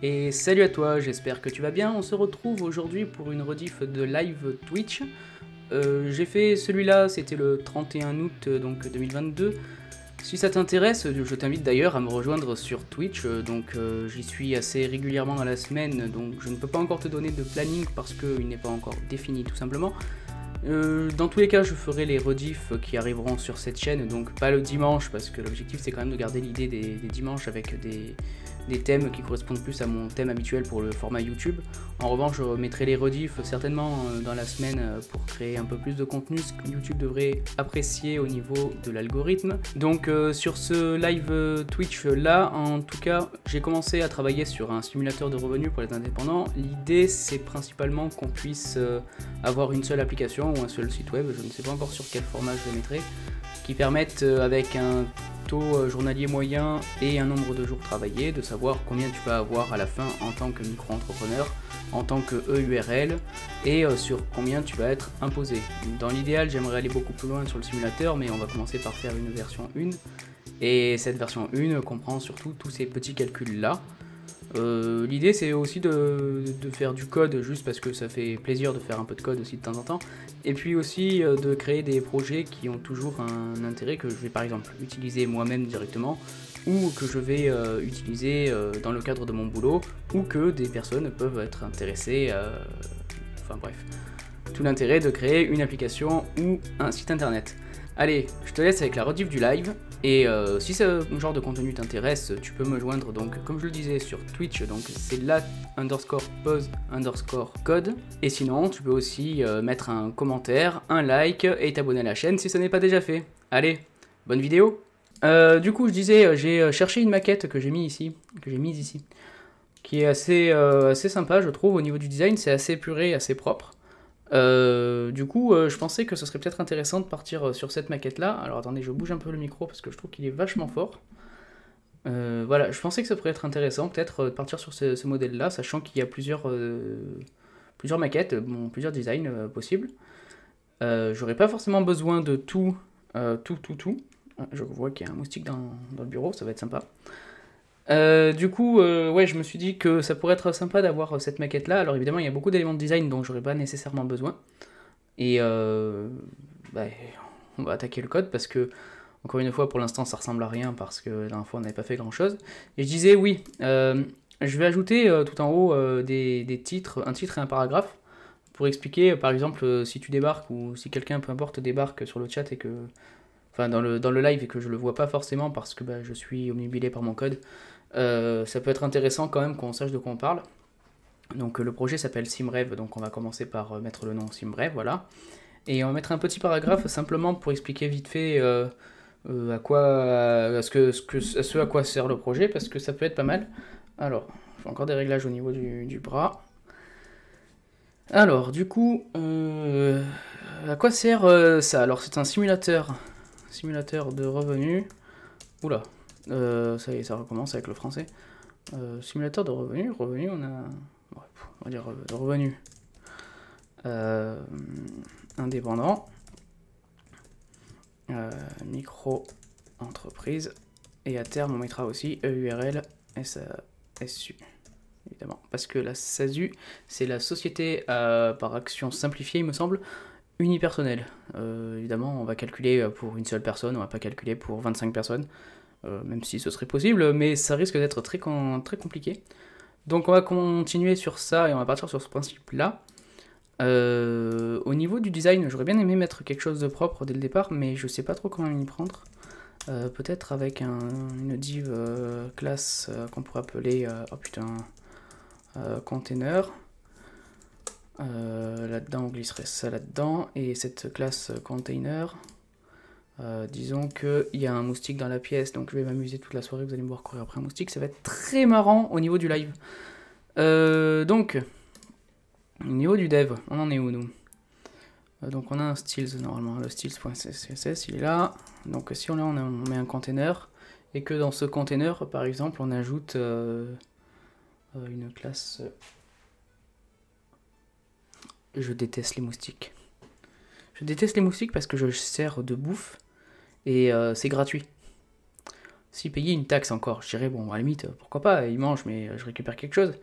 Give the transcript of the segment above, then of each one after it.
Et salut à toi, j'espère que tu vas bien. On se retrouve aujourd'hui pour une rediff de live Twitch. J'ai fait celui-là, c'était le 31 août donc 2022. Si ça t'intéresse, je t'invite d'ailleurs à me rejoindre sur Twitch, j'y suis assez régulièrement dans la semaine, donc je ne peux pas encore te donner de planning parce qu'il n'est pas encore défini tout simplement. Dans tous les cas, je ferai les rediffs qui arriveront sur cette chaîne, donc pas le dimanche, parce que l'objectif c'est quand même de garder l'idée des dimanches avec des thèmes qui correspondent plus à mon thème habituel pour le format YouTube. En revanche, je mettrai les rediffs certainement dans la semaine pour créer un peu plus de contenu, ce que YouTube devrait apprécier au niveau de l'algorithme. Donc sur ce live Twitch là, en tout cas, j'ai commencé à travailler sur un simulateur de revenus pour les indépendants. L'idée c'est principalement qu'on puisse avoir une seule application ou un seul site web, je ne sais pas encore sur quel format je le mettrai, qui permettent avec un taux journalier moyen et un nombre de jours travaillés, de savoir combien tu vas avoir à la fin en tant que micro-entrepreneur, en tant que EURL et sur combien tu vas être imposé. Dans l'idéal, j'aimerais aller beaucoup plus loin sur le simulateur, mais on va commencer par faire une version 1 et cette version 1 comprend surtout tous ces petits calculs là. L'idée c'est aussi de faire du code juste parce que ça fait plaisir de faire un peu de code aussi de temps en temps, et puis aussi de créer des projets qui ont toujours un intérêt que je vais par exemple utiliser moi-même directement, ou que je vais utiliser dans le cadre de mon boulot, ou que des personnes peuvent être intéressées, enfin bref, tout l'intérêt de créer une application ou un site internet. Allez, je te laisse avec la rediff du live, et si ce genre de contenu t'intéresse, tu peux me joindre donc comme je le disais sur Twitch, donc c'est @pause_code, et sinon tu peux aussi mettre un commentaire, un like et t'abonner à la chaîne si ce n'est pas déjà fait. Allez, bonne vidéo. Du coup je disais, j'ai cherché une maquette que j'ai mise ici, qui est assez sympa je trouve au niveau du design, c'est assez épuré, assez propre. Du coup, je pensais que ce serait peut-être intéressant de partir sur cette maquette-là. Alors attendez, je bouge un peu le micro parce que je trouve qu'il est vachement fort. Voilà, je pensais que ça pourrait être intéressant peut-être de partir sur ce modèle-là, sachant qu'il y a plusieurs maquettes, bon, plusieurs designs possibles. J'aurais pas forcément besoin de tout. Je vois qu'il y a un moustique dans le bureau, ça va être sympa. Du coup, ouais, je me suis dit que ça pourrait être sympa d'avoir cette maquette là. Alors évidemment il y a beaucoup d'éléments de design dont j'aurais pas nécessairement besoin, et bah, on va attaquer le code parce que encore une fois pour l'instant ça ressemble à rien parce que la dernière fois on n'avait pas fait grand chose. Et je disais oui, je vais ajouter tout en haut des titres, un titre et un paragraphe pour expliquer par exemple si tu débarques ou si quelqu'un peu importe débarque sur le chat et que enfin dans le live et que je le vois pas forcément parce que bah, je suis omnubilé par mon code. Ça peut être intéressant quand même qu'on sache de quoi on parle. Donc le projet s'appelle SimRev, donc on va commencer par mettre le nom SimRev, voilà. Et on va mettre un petit paragraphe simplement pour expliquer vite fait à ce à quoi sert le projet, parce que ça peut être pas mal. Alors, je fais encore des réglages au niveau du bras. Alors, du coup, à quoi sert ça? Alors c'est un simulateur de revenus. Oula. Ça y est, ça recommence avec le français. Simulateur de revenus, on va dire de revenus indépendants, micro-entreprise, et à terme on mettra aussi EURL SASU, évidemment, parce que la SASU c'est la société par action simplifiée, il me semble, unipersonnelle. Évidemment, on va calculer pour une seule personne, on va pas calculer pour 25 personnes. Même si ce serait possible, mais ça risque d'être très compliqué. Donc on va continuer sur ça et on va partir sur ce principe-là. Au niveau du design, j'aurais bien aimé mettre quelque chose de propre dès le départ, mais je sais pas trop comment m'y prendre. Peut-être avec une div classe qu'on pourrait appeler container. Là-dedans, on glisserait ça là-dedans, et cette classe container. Disons qu'il y a un moustique dans la pièce, donc je vais m'amuser toute la soirée, vous allez me voir courir après un moustique, ça va être très marrant au niveau du live. Donc, au niveau du dev, on en est où nous? Donc on a un styles normalement, le styles.css il est là, donc si on met un container, et que dans ce container par exemple on ajoute une classe... Je déteste les moustiques. Je déteste les moustiques parce que je sers de bouffe, et c'est gratuit. S'il payait une taxe encore, je dirais, bon, à la limite, pourquoi pas, il mange, mais je récupère quelque chose.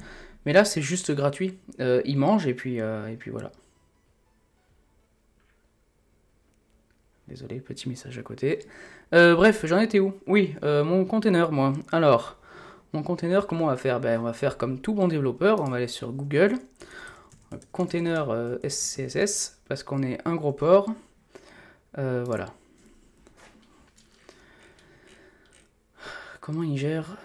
Mais là, c'est juste gratuit. Il mange, et puis voilà. Désolé, petit message à côté. Bref, j'en étais où? Oui, mon container, moi. Alors, mon container, comment on va faire? Ben, on va faire comme tout bon développeur, on va aller sur Google. Container SCSS, parce qu'on est un gros port. Voilà. Comment il gère?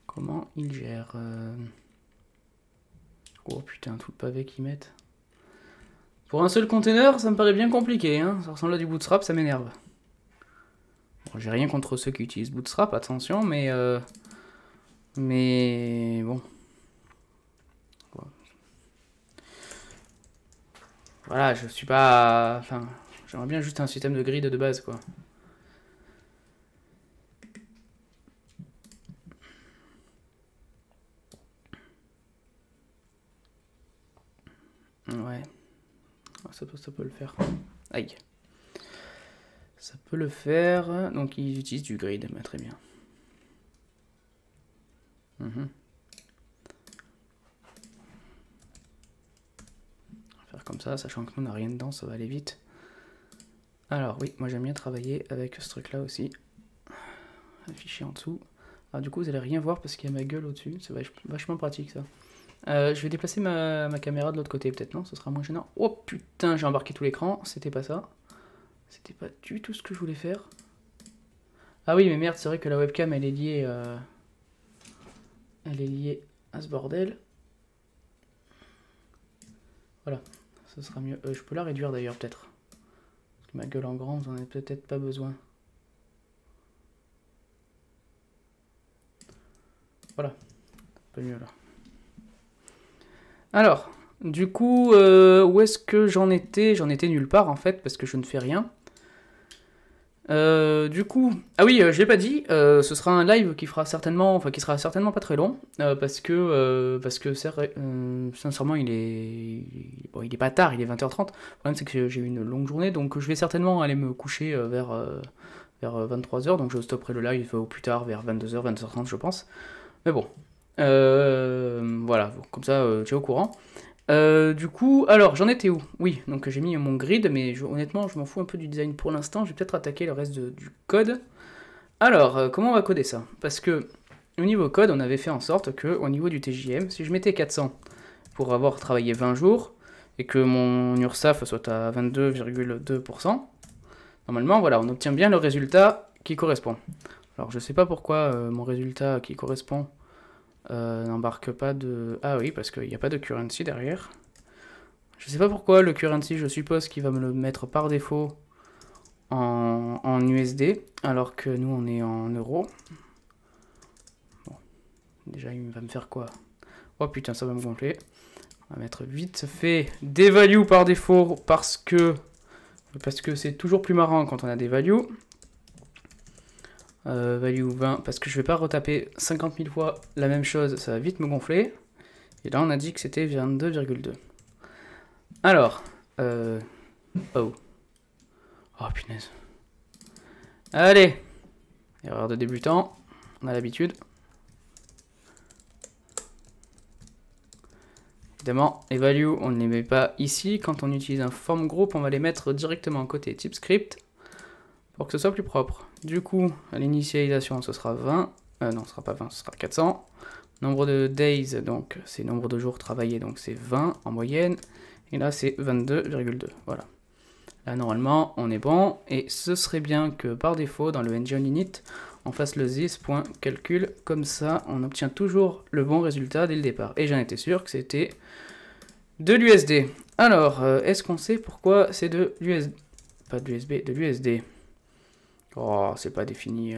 Comment il gère Oh putain, tout le pavé qu'ils mettent. Pour un seul container, ça me paraît bien compliqué, hein. Ça ressemble à du Bootstrap, ça m'énerve. Bon, j'ai rien contre ceux qui utilisent Bootstrap, attention, mais bon. Voilà, je suis pas... Enfin, j'aimerais bien juste un système de grid de base, quoi. Ouais. Ça peut le faire. Aïe. Ça peut le faire. Donc ils utilisent du grid, mais très bien. Faire comme ça, sachant que nous on n'a rien dedans, ça va aller vite. Alors oui, moi j'aime bien travailler avec ce truc là aussi. Affiché en dessous. Alors du coup vous allez rien voir parce qu'il y a ma gueule au-dessus, c'est vachement pratique ça. Je vais déplacer ma caméra de l'autre côté peut-être, non? Ce sera moins gênant. Oh putain, j'ai embarqué tout l'écran, c'était pas ça. C'était pas du tout ce que je voulais faire. Ah oui mais merde, c'est vrai que la webcam elle est liée à ce bordel. Voilà, ce sera mieux. Je peux la réduire d'ailleurs peut-être. Parce que ma gueule en grand, vous en avez peut-être pas besoin. Voilà, un peu mieux là. Alors, du coup, où est-ce que j'en étais? J'en étais nulle part en fait, parce que je ne fais rien. Du coup, ah oui, je l'ai pas dit, ce sera un live qui sera certainement pas très long, parce que sincèrement il est pas tard, il est 20h30. Le problème c'est que j'ai eu une longue journée, donc je vais certainement aller me coucher vers 23h, donc je stopperai le live au plus tard vers 22h, 22h30 je pense. Mais bon, voilà, comme ça tu es au courant. Du coup, alors j'en étais où? Oui, donc j'ai mis mon grid, mais honnêtement je m'en fous un peu du design pour l'instant, je vais peut-être attaquer le reste du code. Alors, comment on va coder ça? Parce que au niveau code, on avait fait en sorte que au niveau du TJM, si je mettais 400 pour avoir travaillé 20 jours, et que mon URSAF soit à 22,2%, normalement voilà, on obtient bien le résultat qui correspond. Alors je sais pas pourquoi mon résultat qui correspond n'embarque pas de... Ah oui, parce qu'il n'y a pas de currency derrière. Je sais pas pourquoi le currency, je suppose qu'il va me le mettre par défaut en USD, alors que nous on est en euros. Bon, déjà il va me faire quoi? Oh putain, ça va me gonfler. On va mettre vite fait des values par défaut, parce que c'est toujours plus marrant quand on a des values. Value 20, parce que je vais pas retaper 50 000 fois la même chose, ça va vite me gonfler. Et là on a dit que c'était 22,2. Alors, oh punaise. Allez, erreur de débutant, on a l'habitude. Évidemment, les values, on ne les met pas ici. Quand on utilise un form group, on va les mettre directement côté type script pour que ce soit plus propre. Du coup, à l'initialisation, ce sera 20. Non, ce sera pas 20, ce sera 400. Nombre de days, donc c'est nombre de jours travaillés, donc c'est 20 en moyenne. Et là, c'est 22,2. Voilà. Là, normalement, on est bon. Et ce serait bien que par défaut, dans le engine init, on fasse le this.calcul. Comme ça, on obtient toujours le bon résultat dès le départ. Et j'en étais sûr que c'était de l'USD. Alors, est-ce qu'on sait pourquoi c'est de l'USD? Pas de l'USB, de l'USD. Oh, c'est pas défini.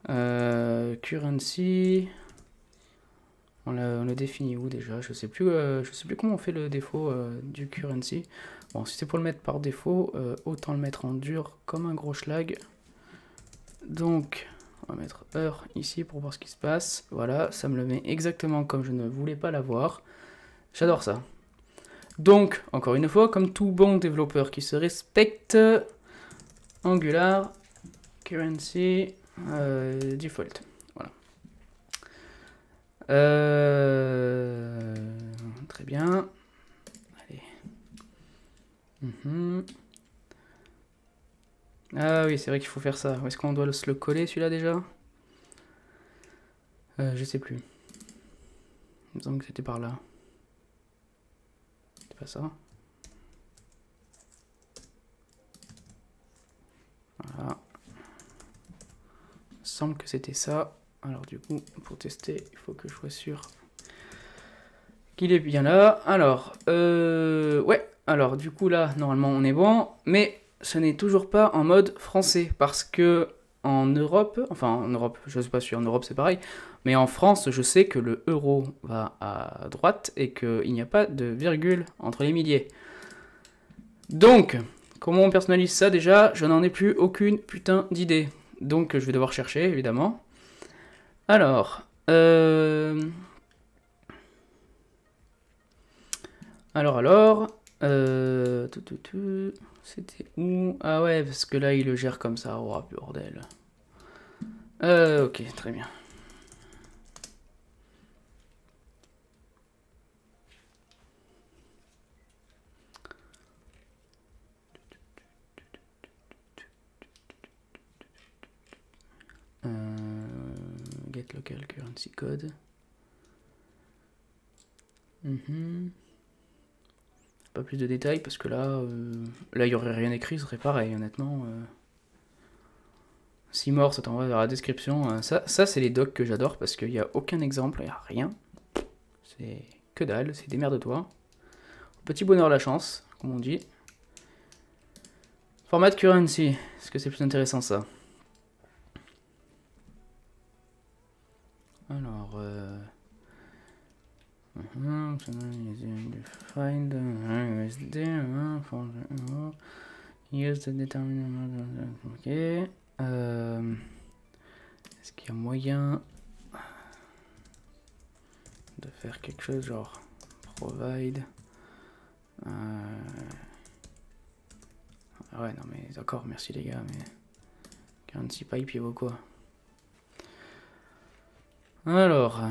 Currency. On l'a défini où déjà? Je sais plus comment on fait le défaut du currency. Bon, si c'est pour le mettre par défaut, autant le mettre en dur comme un gros schlag. Donc, on va mettre heure ici pour voir ce qui se passe. Voilà, ça me le met exactement comme je ne voulais pas l'avoir. J'adore ça. Donc, encore une fois, comme tout bon développeur qui se respecte, Angular, currency, default. Voilà. Très bien. Allez. Ah oui, c'est vrai qu'il faut faire ça. Où est-ce qu'on doit se le coller, celui-là, déjà? Je sais plus. Il me semble que c'était par là. C'est pas ça. Voilà. Il me semble que c'était ça. Alors du coup, pour tester, il faut que je sois sûr qu'il est bien là. Alors, ouais. Alors du coup là, normalement on est bon. Mais ce n'est toujours pas en mode français. Parce que en Europe, enfin en Europe, je ne sais pas si en Europe c'est pareil. Mais en France, je sais que le euro va à droite et qu'il n'y a pas de virgule entre les milliers. Donc, comment on personnalise ça déjà? Je n'en ai plus aucune putain d'idée. Donc je vais devoir chercher, évidemment. Alors, c'était où? Ah ouais, parce que là, il le gère comme ça. Oh, bordel. Ok, très bien. Get local currency code. Pas plus de détails parce que là, il n'y aurait rien écrit, ce serait pareil, honnêtement. Si mort, ça t'envoie vers la description. Ça c'est les docs que j'adore parce qu'il n'y a aucun exemple, il n'y a rien. C'est que dalle, c'est démerde-toi. Petit bonheur la chance, comme on dit. Format currency, est-ce que c'est plus intéressant ça? Alors, find USD for use the determinant. Ok. Est-ce qu'il y a moyen de faire quelque chose genre provide? Ah ouais, non mais d'accord, merci les gars, mais currency pipe, il vaut quoi? Alors.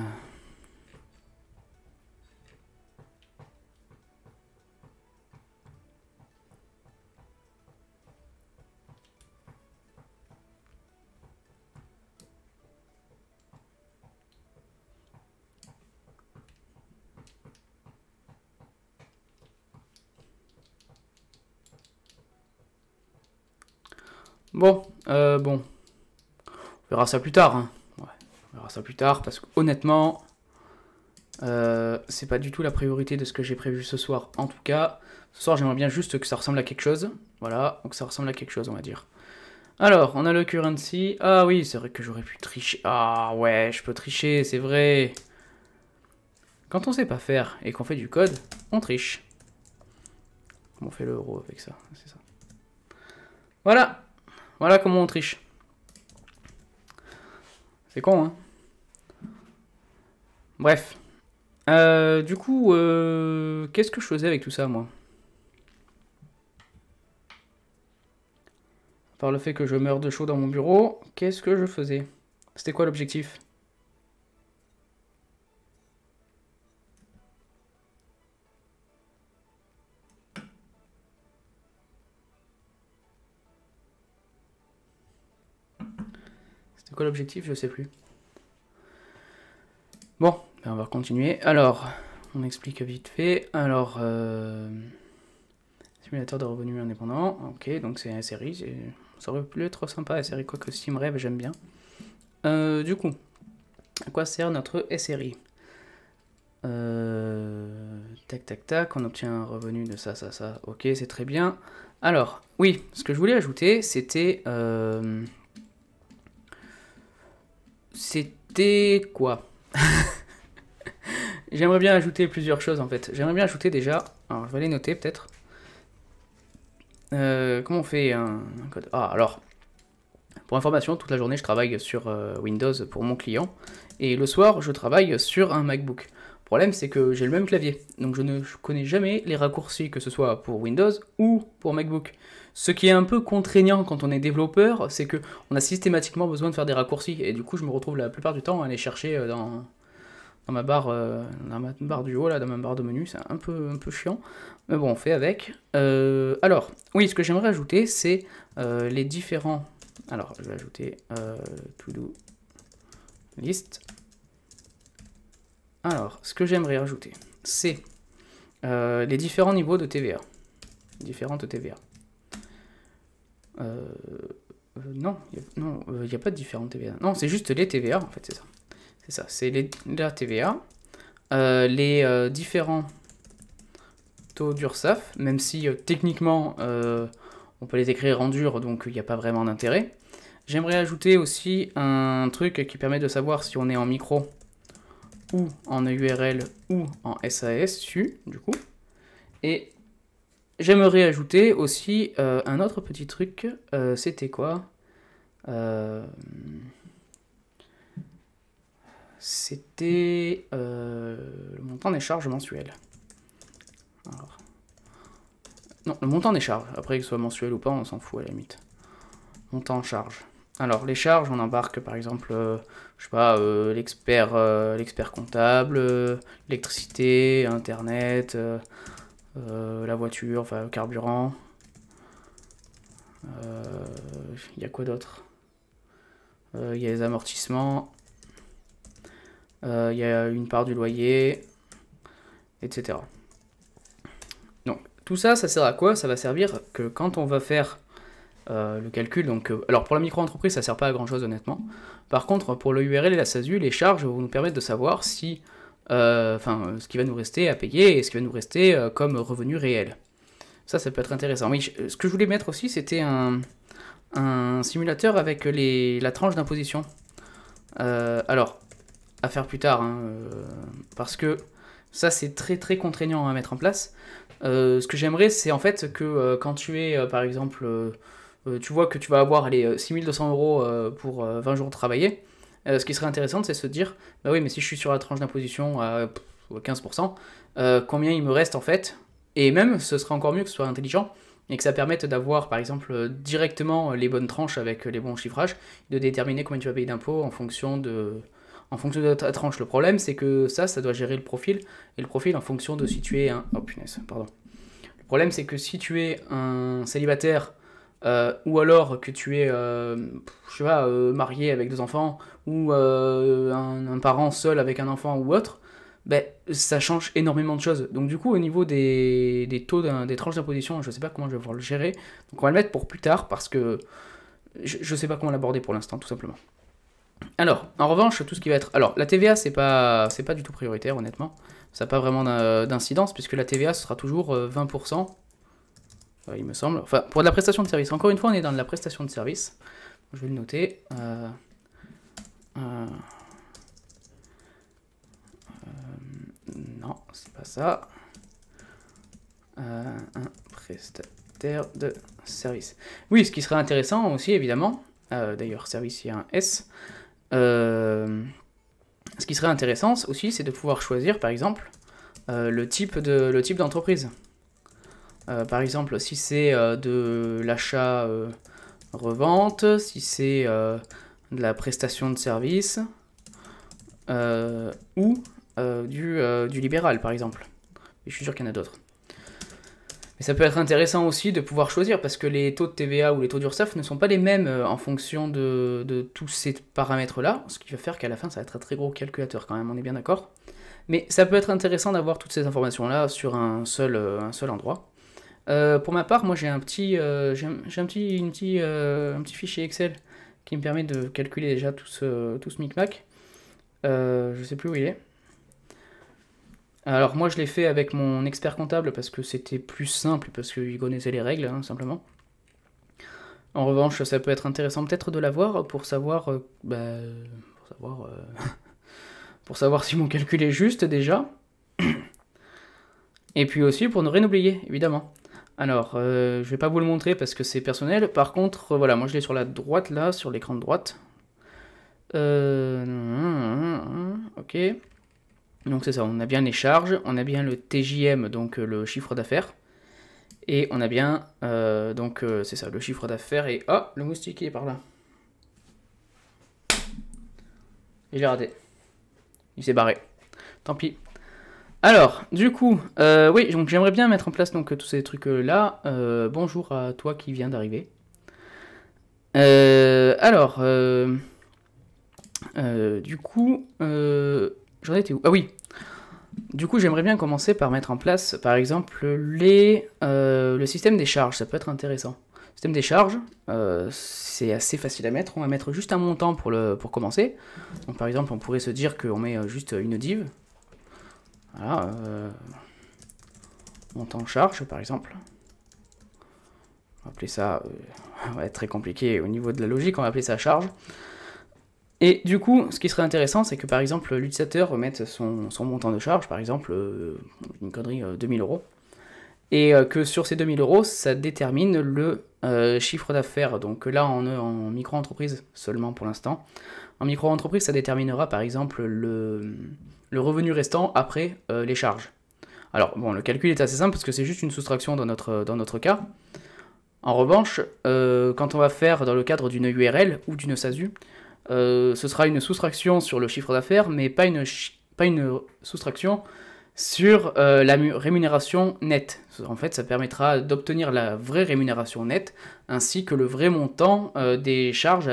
Bon, bon. On verra ça plus tard. Hein. Ouais, on verra ça plus tard parce que honnêtement, c'est pas du tout la priorité de ce que j'ai prévu ce soir. En tout cas, ce soir j'aimerais bien juste que ça ressemble à quelque chose. Voilà, donc ça ressemble à quelque chose, on va dire. Alors, on a le currency. Ah oui, c'est vrai que j'aurais pu tricher. Ah ouais, je peux tricher, c'est vrai. Quand on sait pas faire et qu'on fait du code, on triche. Comment on fait l'euro avec ça? C'est ça. Voilà. Voilà comment on triche. C'est con, hein. Bref. Du coup, qu'est-ce que je faisais avec tout ça, moi? Par le fait que je meurs de chaud dans mon bureau, qu'est-ce que je faisais? C'était quoi l'objectif? C'était quoi l'objectif? Je sais plus. Bon, ben on va continuer. Alors, on explique vite fait. Alors, simulateur de revenus indépendants. Ok, donc c'est SRI. Ça aurait pu être sympa, SRI, quoique SteamRev, j'aime bien. Du coup, à quoi sert notre SRI? Tac, tac, tac, on obtient un revenu de ça, ça, ça. Ok, c'est très bien. Alors, oui, ce que je voulais ajouter, c'était... C'était quoi? J'aimerais bien ajouter plusieurs choses, en fait. J'aimerais bien ajouter déjà... Alors, je vais les noter, peut-être. Comment on fait un code? Ah, alors... Pour information, toute la journée, je travaille sur Windows pour mon client. Et le soir, je travaille sur un MacBook. problème, c'est que j'ai le même clavier, donc je ne connais jamais les raccourcis, que ce soit pour Windows ou pour MacBook. Ce qui est un peu contraignant quand on est développeur, c'est qu'on a systématiquement besoin de faire des raccourcis, et du coup je me retrouve la plupart du temps à aller chercher dans ma barre du haut, là, dans ma barre de menu, c'est un peu chiant, mais bon, on fait avec. Alors, oui, ce que j'aimerais ajouter, c'est les différents... Alors, je vais ajouter to-do list. Alors, ce que j'aimerais rajouter, c'est les différents niveaux de TVA. Différentes TVA. Non, il n'y a pas de différentes TVA. Non, c'est juste les TVA, en fait, c'est ça. C'est ça, c'est la TVA. Les différents taux d'URSSAF, même si techniquement, on peut les écrire en dur, donc il n'y a pas vraiment d'intérêt. J'aimerais ajouter aussi un truc qui permet de savoir si on est en micro ou en URL ou en SASU, du coup. Et j'aimerais ajouter aussi un autre petit truc, c'était quoi? C'était le montant des charges mensuelles. Alors, non, le montant des charges, après que ce soit mensuel ou pas, on s'en fout à la limite. Montant en charge. Alors, les charges, on embarque par exemple, je sais pas, l'expert comptable, l'électricité, internet, la voiture, enfin, le carburant. Il y a quoi d'autre? Il y a les amortissements, il y a une part du loyer, etc. Donc, tout ça, ça sert à quoi? Ça va servir que quand on va faire le calcul, donc, alors pour la micro-entreprise, ça sert pas à grand chose honnêtement. Par contre, pour le URL et la SASU, les charges vont nous permettre de savoir si, ce qui va nous rester à payer et ce qui va nous rester comme revenu réel. Ça peut être intéressant. Oui, ce que je voulais mettre aussi, c'était un simulateur avec la tranche d'imposition. Alors, à faire plus tard, hein, parce que ça c'est très contraignant à mettre en place. Ce que j'aimerais, c'est en fait que quand tu es, par exemple, tu vois que tu vas avoir 6200 euros pour 20 jours travaillés, ce qui serait intéressant, c'est se dire, bah oui, mais si je suis sur la tranche d'imposition à 15%, combien il me reste en fait? Et même, ce serait encore mieux que ce soit intelligent, et que ça permette d'avoir, par exemple, directement les bonnes tranches avec les bons chiffrages, de déterminer combien tu vas payer d'impôts en fonction de ta tranche. Le problème, c'est que ça doit gérer le profil, et le profil en fonction de si tu es un... Oh punaise, pardon. Le problème, c'est que si tu es un célibataire, ou alors que tu es, je sais pas, marié avec 2 enfants, ou un parent seul avec un enfant ou autre, ben, ça change énormément de choses. Donc du coup, au niveau des taux, des tranches d'imposition, je sais pas comment je vais pouvoir le gérer. Donc on va le mettre pour plus tard, parce que je sais pas comment l'aborder pour l'instant, tout simplement. Alors, en revanche, tout ce qui va être... Alors, la TVA, c'est pas du tout prioritaire, honnêtement. Ça n'a pas vraiment d'incidence, puisque la TVA, ce sera toujours 20%, il me semble. Enfin, pour de la prestation de service. Encore une fois, on est dans de la prestation de service. Je vais le noter. Non, c'est pas ça. Un prestataire de service. Oui, ce qui serait intéressant aussi, évidemment. D'ailleurs, service, il y a un S. Ce qui serait intéressant aussi, c'est de pouvoir choisir, par exemple, le type d'entreprise. Par exemple, si c'est de l'achat-revente, si c'est de la prestation de service, ou du libéral, par exemple. Et je suis sûr qu'il y en a d'autres. Mais ça peut être intéressant aussi de pouvoir choisir, parce que les taux de TVA ou les taux d'URSSAF ne sont pas les mêmes en fonction de tous ces paramètres-là, ce qui va faire qu'à la fin, ça va être un très gros calculateur quand même, on est bien d'accord. Mais ça peut être intéressant d'avoir toutes ces informations-là sur un seul endroit. Pour ma part, moi j'ai un petit fichier Excel qui me permet de calculer déjà tout ce micmac. Je sais plus où il est. Alors moi je l'ai fait avec mon expert comptable parce que c'était plus simple, parce qu'il connaissait les règles, hein, simplement. En revanche, ça peut être intéressant peut-être de l'avoir pour savoir, pour savoir si mon calcul est juste déjà. Et puis aussi pour ne rien oublier, évidemment. Alors, je vais pas vous le montrer parce que c'est personnel. Par contre, voilà, moi je l'ai sur la droite là, sur l'écran de droite. Ok. Donc c'est ça, on a bien les charges, on a bien le TJM, donc le chiffre d'affaires. Et on a bien, c'est ça, le chiffre d'affaires. Et oh, le moustique il est par là. Il est raté. Il s'est barré. Tant pis. Alors, du coup, oui, donc j'aimerais bien mettre en place donc tous ces trucs-là. Bonjour à toi qui vient d'arriver. Du coup, j'en étais où? Ah oui. Du coup, j'aimerais bien commencer par mettre en place, par exemple, le système des charges. Ça peut être intéressant. Le système des charges, c'est assez facile à mettre. On va mettre juste un montant pour commencer. Donc, par exemple, on pourrait se dire qu'on met juste une div. Voilà. Montant charge, par exemple. On va appeler ça... ça va être très compliqué au niveau de la logique. On va appeler ça charge. Et du coup, ce qui serait intéressant, c'est que par exemple, l'utilisateur remette son montant de charge, par exemple, une connerie, 2000 euros, et que sur ces 2000 euros, ça détermine le chiffre d'affaires. Donc là, en micro-entreprise seulement pour l'instant. En micro-entreprise, ça déterminera par exemple le revenu restant après les charges. Alors, bon, le calcul est assez simple parce que c'est juste une soustraction dans notre cas. En revanche, quand on va faire dans le cadre d'une URL ou d'une SASU, ce sera une soustraction sur le chiffre d'affaires, mais pas une soustraction sur la rémunération nette. En fait, ça permettra d'obtenir la vraie rémunération nette, ainsi que le vrai montant des charges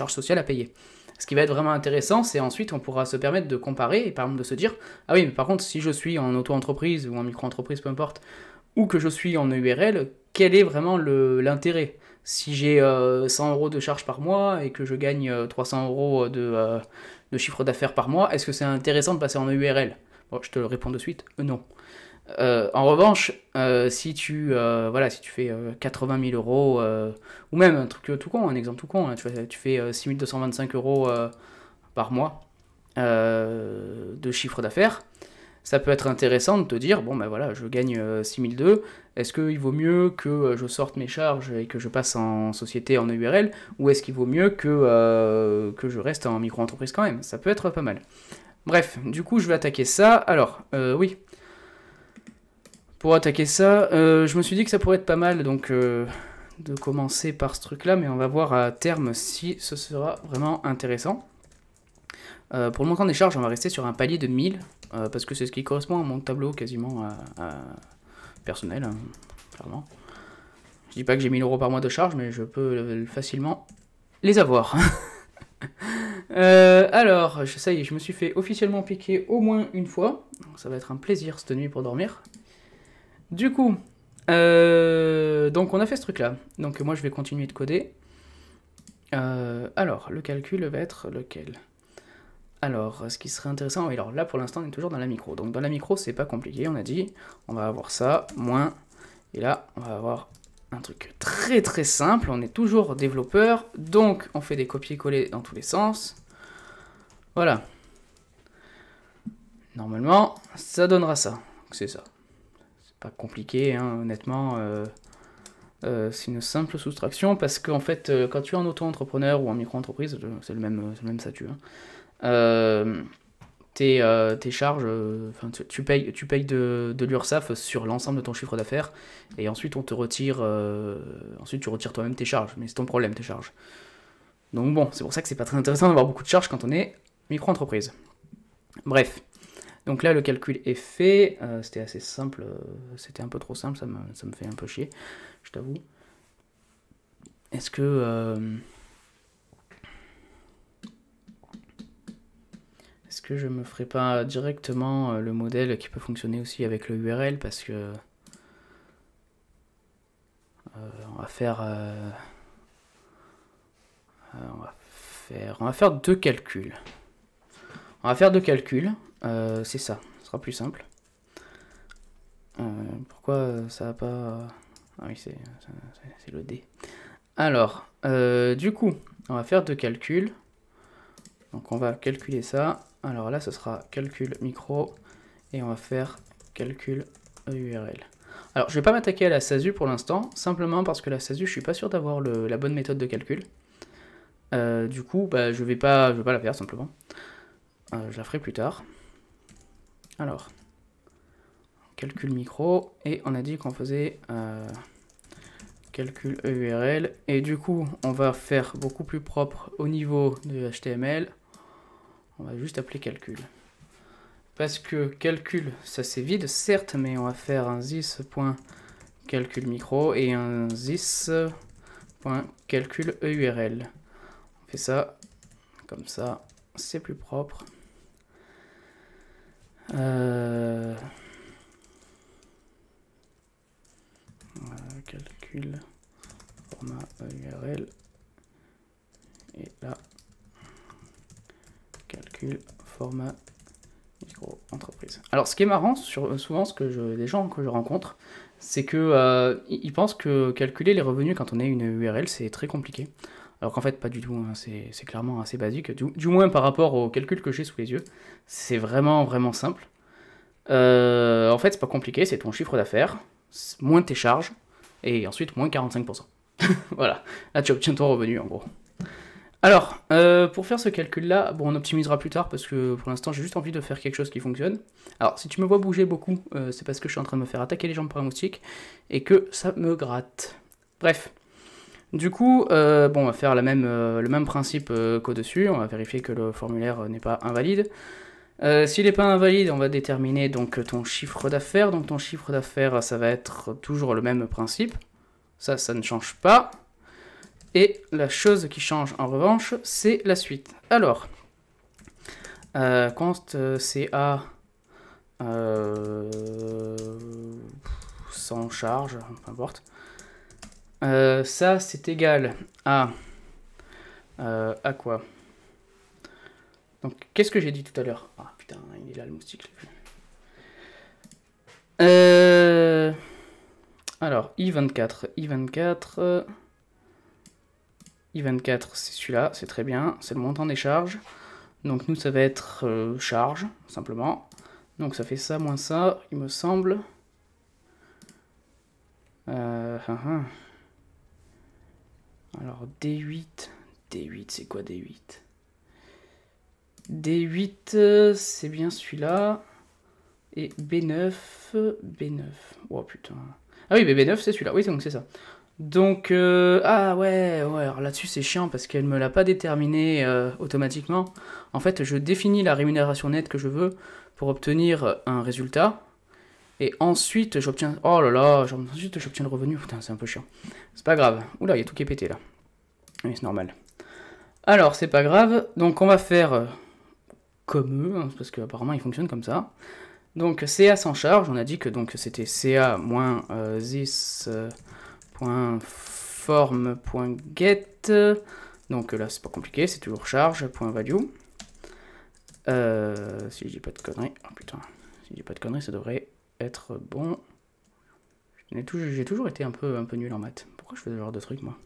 sociales à payer. Ce qui va être vraiment intéressant, c'est ensuite on pourra se permettre de comparer, et par exemple de se dire, ah oui, mais par contre, si je suis en auto-entreprise ou en micro-entreprise, peu importe, ou que je suis en URL, quel est vraiment l'intérêt? Si j'ai 100 euros de charge par mois et que je gagne 300 euros de chiffre d'affaires par mois, est-ce que c'est intéressant de passer en URL? Bon, je te le réponds de suite, non. En revanche, si tu fais 80 000 euros, ou même un truc tout con, un exemple tout con, hein, tu fais 6225 euros par mois de chiffre d'affaires, ça peut être intéressant de te dire, bon ben voilà, je gagne 6002, est-ce qu'il vaut mieux que je sorte mes charges et que je passe en société en URL, ou est-ce qu'il vaut mieux que je reste en micro-entreprise quand même? Ça peut être pas mal. Bref, du coup je vais attaquer ça. Alors, oui. Pour attaquer ça, je me suis dit que ça pourrait être pas mal donc de commencer par ce truc-là, mais on va voir à terme si ce sera vraiment intéressant. Pour le montant des charges, on va rester sur un palier de 1000, parce que c'est ce qui correspond à mon tableau quasiment personnel, hein, clairement. Je dis pas que j'ai 1000 euros par mois de charge, mais je peux facilement les avoir. Alors, ça y est, je me suis fait officiellement piquer au moins une fois. Ça va être un plaisir cette nuit pour dormir. Du coup, donc on a fait ce truc-là. Donc moi je vais continuer de coder. Alors, le calcul va être lequel? Alors, ce qui serait intéressant, oui, alors là pour l'instant on est toujours dans la micro. Donc dans la micro c'est pas compliqué, on a dit, on va avoir ça, moins, et là on va avoir un truc très très simple, on est toujours développeur, donc on fait des copier-coller dans tous les sens. Voilà. Normalement, ça donnera ça. C'est ça. C'est pas compliqué, hein, honnêtement. C'est une simple soustraction parce qu'en fait, quand tu es en auto-entrepreneur ou en micro-entreprise, c'est le même statut. Hein, tes charges, tu payes de l'URSSAF sur l'ensemble de ton chiffre d'affaires et ensuite on te retire, ensuite tu retires toi-même tes charges, mais c'est ton problème tes charges. Donc bon, c'est pour ça que c'est pas très intéressant d'avoir beaucoup de charges quand on est micro-entreprise. Bref, donc là le calcul est fait, c'était assez simple, c'était un peu trop simple, ça me fait un peu chier, je t'avoue. Est-ce que je me ferai pas directement le modèle qui peut fonctionner aussi avec le URL parce que on va faire deux calculs. On va faire deux calculs, c'est ça, ce sera plus simple. Pourquoi ça va pas... Ah oui, c'est le D. Alors, du coup, on va faire deux calculs. Donc on va calculer ça. Alors là, ce sera calcul micro, et on va faire calcul URL. Alors, je vais pas m'attaquer à la SASU pour l'instant, simplement parce que la SASU, je suis pas sûr d'avoir la bonne méthode de calcul. Du coup, bah, je vais pas la faire simplement. Je la ferai plus tard. Alors, calcul micro, et on a dit qu'on faisait calcul EURL, et du coup, on va faire beaucoup plus propre au niveau de HTML. On va juste appeler calcul. Parce que calcul, ça c'est vide, certes, mais on va faire un this.calcul micro et un this.calcul EURL. On fait ça comme ça, c'est plus propre. Calcul format URL et là calcul format micro-entreprise. Alors ce qui est marrant, souvent les gens que je rencontre, c'est que ils pensent que calculer les revenus quand on a une URL c'est très compliqué. Alors qu'en fait pas du tout, hein, c'est clairement assez basique, du moins par rapport au calcul que j'ai sous les yeux. C'est vraiment simple. En fait c'est pas compliqué, c'est ton chiffre d'affaires, moins tes charges, et ensuite moins 45%. Voilà, là tu obtiens ton revenu en gros. Alors, pour faire ce calcul-là, bon, on optimisera plus tard parce que pour l'instant j'ai juste envie de faire quelque chose qui fonctionne. Alors, si tu me vois bouger beaucoup, c'est parce que je suis en train de me faire attaquer les jambes par un moustique et que ça me gratte. Bref. Du coup, bon, on va faire le même principe qu'au-dessus. On va vérifier que le formulaire n'est pas invalide. S'il n'est pas invalide, on va déterminer donc ton chiffre d'affaires. Donc ton chiffre d'affaires, ça va être toujours le même principe. Ça ne change pas. Et la chose qui change en revanche, c'est la suite. Alors, const CA sans charge, peu importe. Ça, c'est égal à quoi? Donc, qu'est-ce que j'ai dit tout à l'heure? Ah putain, il est là le moustique. Alors, I24, I24, c'est celui-là, c'est très bien, c'est le montant des charges. Donc nous, ça va être charge, simplement. Donc ça fait ça moins ça, il me semble. Alors D8, c'est quoi D8? D8, c'est bien celui-là. Et B9. Oh putain. Ah oui, mais B9, c'est celui-là, oui, donc c'est ça. Donc, ah ouais, alors là-dessus c'est chiant parce qu'elle me l'a pas déterminé automatiquement. En fait, je définis la rémunération nette que je veux pour obtenir un résultat. Et ensuite, j'obtiens... Oh là là, ensuite j'obtiens le revenu. Putain, c'est un peu chiant. C'est pas grave. Oula, il y a tout qui est pété là. Oui, c'est normal. Alors, c'est pas grave. Donc, on va faire comme eux, hein, parce qu'apparemment, ils fonctionnent comme ça. Donc, CA sans charge, on a dit que donc c'était CA moins this.form.get. Donc là, c'est pas compliqué, c'est toujours charge.value. Si je dis pas de conneries, oh putain, si je dis pas de conneries, ça devrait être bon. J'ai toujours été un peu nul en maths. Pourquoi je fais ce genre de truc, moi?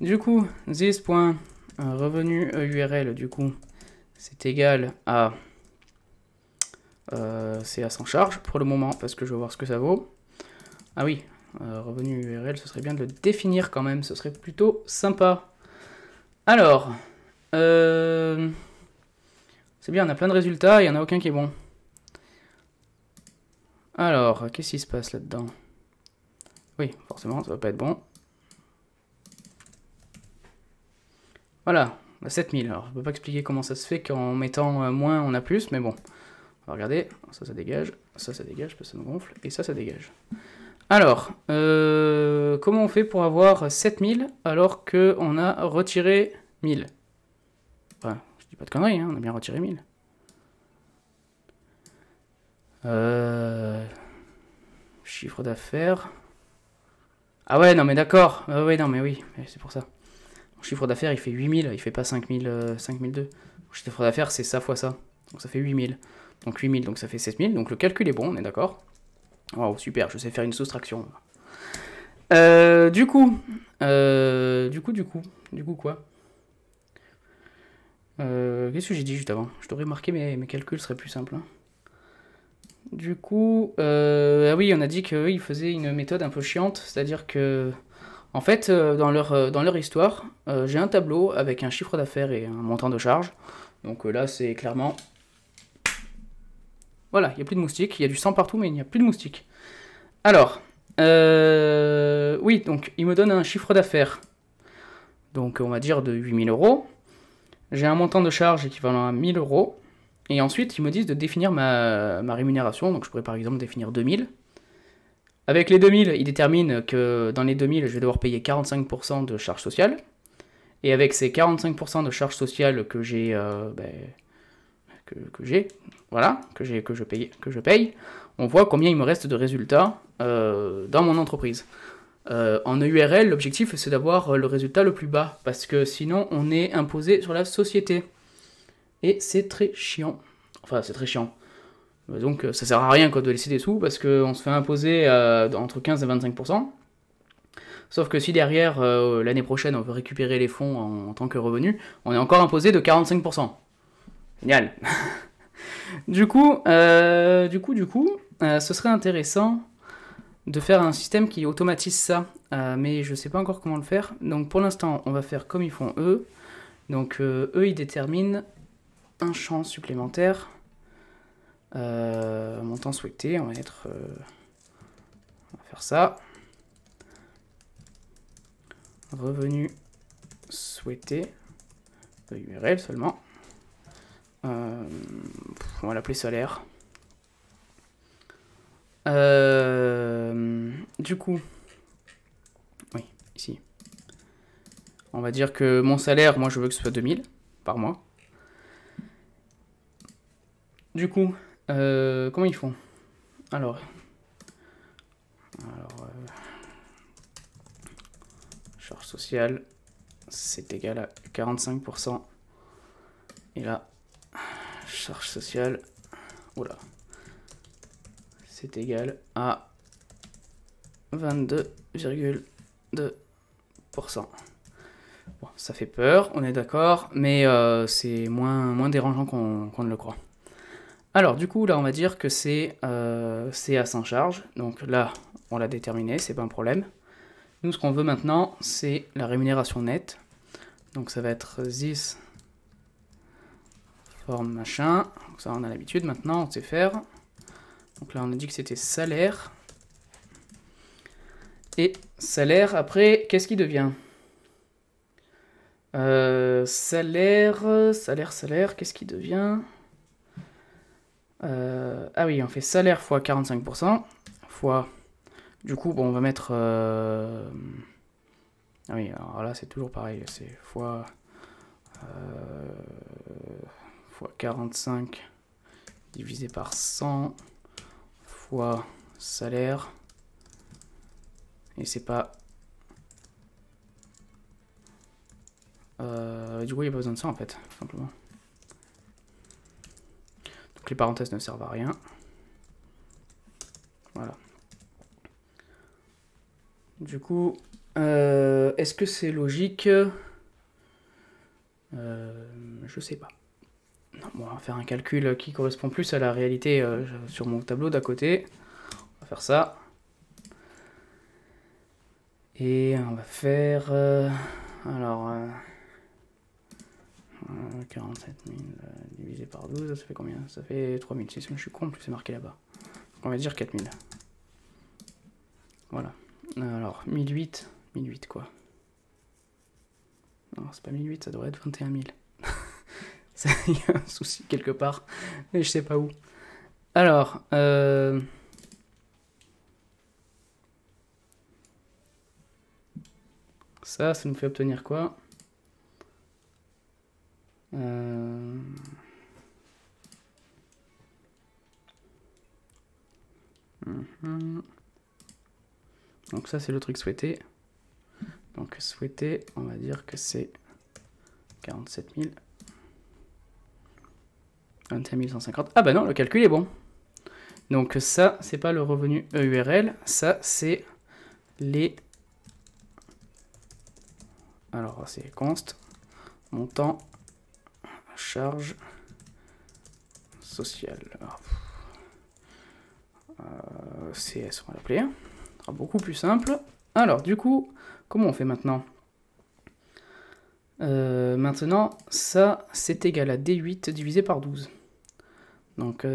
Du coup, this.revenu URL, du coup, c'est égal à CA sans charge pour le moment, parce que je vais voir ce que ça vaut. Ah oui, revenu URL, ce serait bien de le définir quand même, ce serait plutôt sympa. Alors, c'est bien, on a plein de résultats, il n'y en a aucun qui est bon. Alors, qu'est-ce qui se passe là-dedans? Oui, forcément, ça va pas être bon. Voilà, on a 7000. Alors, je ne peux pas expliquer comment ça se fait qu'en mettant moins, on a plus, mais bon. On va regarder, ça dégage, ça dégage, parce que ça me gonfle, et ça dégage. Alors, comment on fait pour avoir 7000 alors qu'on a retiré 1000? Enfin, je dis pas de conneries, hein, on a bien retiré 1000. Chiffre d'affaires. Ah ouais, non mais d'accord. Ouais, non mais oui, c'est pour ça. Mon chiffre d'affaires, il fait 8000, il fait pas 5002. Mon chiffre d'affaires, c'est ça fois ça. Donc ça fait 8000. Donc 8000, donc ça fait 7000. Donc le calcul est bon, on est d'accord. Wow, super, je sais faire une soustraction. Du coup quoi? Qu'est-ce que j'ai dit juste avant? Je devrais marquer mes calculs, seraient plus simples. Hein. Du coup, ah oui, on a dit qu'ils faisaient une méthode un peu chiante, c'est-à-dire que, en fait, dans leur histoire, j'ai un tableau avec un chiffre d'affaires et un montant de charge. Donc là, c'est clairement Voilà, il n'y a plus de moustiques. Il y a du sang partout, mais il n'y a plus de moustiques. Alors, oui, donc il me donne un chiffre d'affaires. Donc on va dire de 8000 euros. J'ai un montant de charge équivalent à 1000 euros. Et ensuite, ils me disent de définir ma rémunération. Donc je pourrais par exemple définir 2000. Avec les 2000, ils déterminent que dans les 2000, je vais devoir payer 45% de charges sociales. Et avec ces 45% de charges sociales que j'ai, voilà, que je paye, on voit combien il me reste de résultats dans mon entreprise. En EURL, l'objectif c'est d'avoir le résultat le plus bas, parce que sinon on est imposé sur la société. Et c'est très chiant. Enfin, c'est très chiant. Donc ça sert à rien quoi, de laisser des sous, parce qu'on se fait imposer entre 15 et 25%. Sauf que si derrière, l'année prochaine, on veut récupérer les fonds en tant que revenu, on est encore imposé de 45%. Génial. Du coup, ce serait intéressant de faire un système qui automatise ça, mais je sais pas encore comment le faire. Donc pour l'instant, on va faire comme ils font eux. Donc eux, ils déterminent un champ supplémentaire. Montant souhaité, on va faire ça. Revenu souhaité, URL seulement. On va l'appeler salaire. Du coup, oui, ici. On va dire que mon salaire, moi je veux que ce soit 2000 par mois. Du coup, comment ils font? Alors charge sociale, c'est égal à 45%. Et là, charge sociale, oula, c'est égal à 22,2%. Bon, ça fait peur, on est d'accord, mais c'est moins dérangeant qu'on ne le croit. Alors, du coup, là, on va dire que c'est à 100 charges. Donc là, on l'a déterminé, c'est pas un problème. Nous, ce qu'on veut maintenant, c'est la rémunération nette. Donc ça va être this forme machin. Donc ça, on a l'habitude maintenant, on sait faire. Donc là, on a dit que c'était salaire. Et salaire, après, qu'est-ce qui devient salaire, qu'est-ce qui devient ah oui, on fait salaire fois 45%, fois... Du coup, bon, on va mettre... Ah oui, alors là, c'est toujours pareil, c'est fois 45 divisé par 100 fois salaire. Et c'est pas... du coup, il n'y a pas besoin de ça, en fait, tout simplement. Donc les parenthèses ne servent à rien. Voilà. Du coup, est-ce que c'est logique? Je sais pas. Non, bon, on va faire un calcul qui correspond plus à la réalité sur mon tableau d'à côté. On va faire ça. Et on va faire... alors... 47 000 divisé par 12, ça fait combien? Ça fait 3006, mais je suis con, en plus c'est marqué là-bas. On va dire 4000. Voilà. Alors, 1008 quoi. Non, c'est pas 1008, ça devrait être 21 000. Il y a un souci quelque part, mais je sais pas où. Alors, ça nous fait obtenir quoi? Donc ça c'est le truc souhaité. Donc souhaité, on va dire que c'est 47 000. 21 150. Ah bah non, le calcul est bon. Donc ça, c'est pas le revenu EURL, ça c'est les... Alors c'est const, montant, charge sociale. CS, on va l'appeler. Ce sera beaucoup plus simple. Alors du coup, comment on fait maintenant? Maintenant, ça c'est égal à D8 divisé par 12. Donc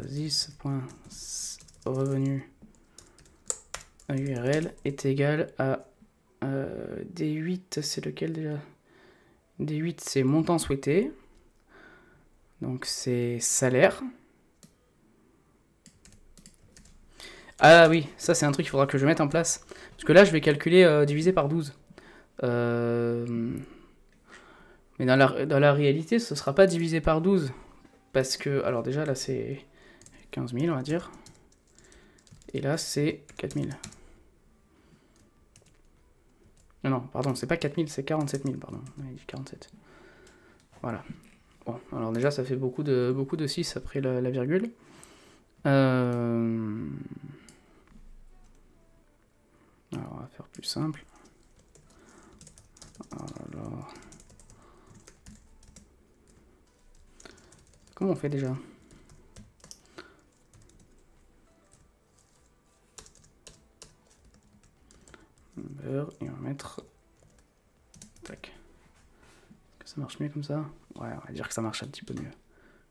this.revenu URL est égal à D8, c'est lequel déjà? D8 c'est montant souhaité, donc c'est salaire. Ah oui, ça c'est un truc qu'il faudra que je mette en place, parce que là je vais calculer divisé par 12. Mais dans la réalité ce sera pas divisé par 12, parce que, alors déjà là c'est 15 000 on va dire, et là c'est 4 000. Non, pardon, c'est pas 4000, c'est 47 000, pardon. On a dit 47. Voilà. Bon, alors déjà, ça fait beaucoup de 6 après la virgule. Alors, on va faire plus simple. Alors... Comment on fait déjà? Et on va mettre... Tac. Est-ce que ça marche mieux comme ça? Ouais, on va dire que ça marche un petit peu mieux.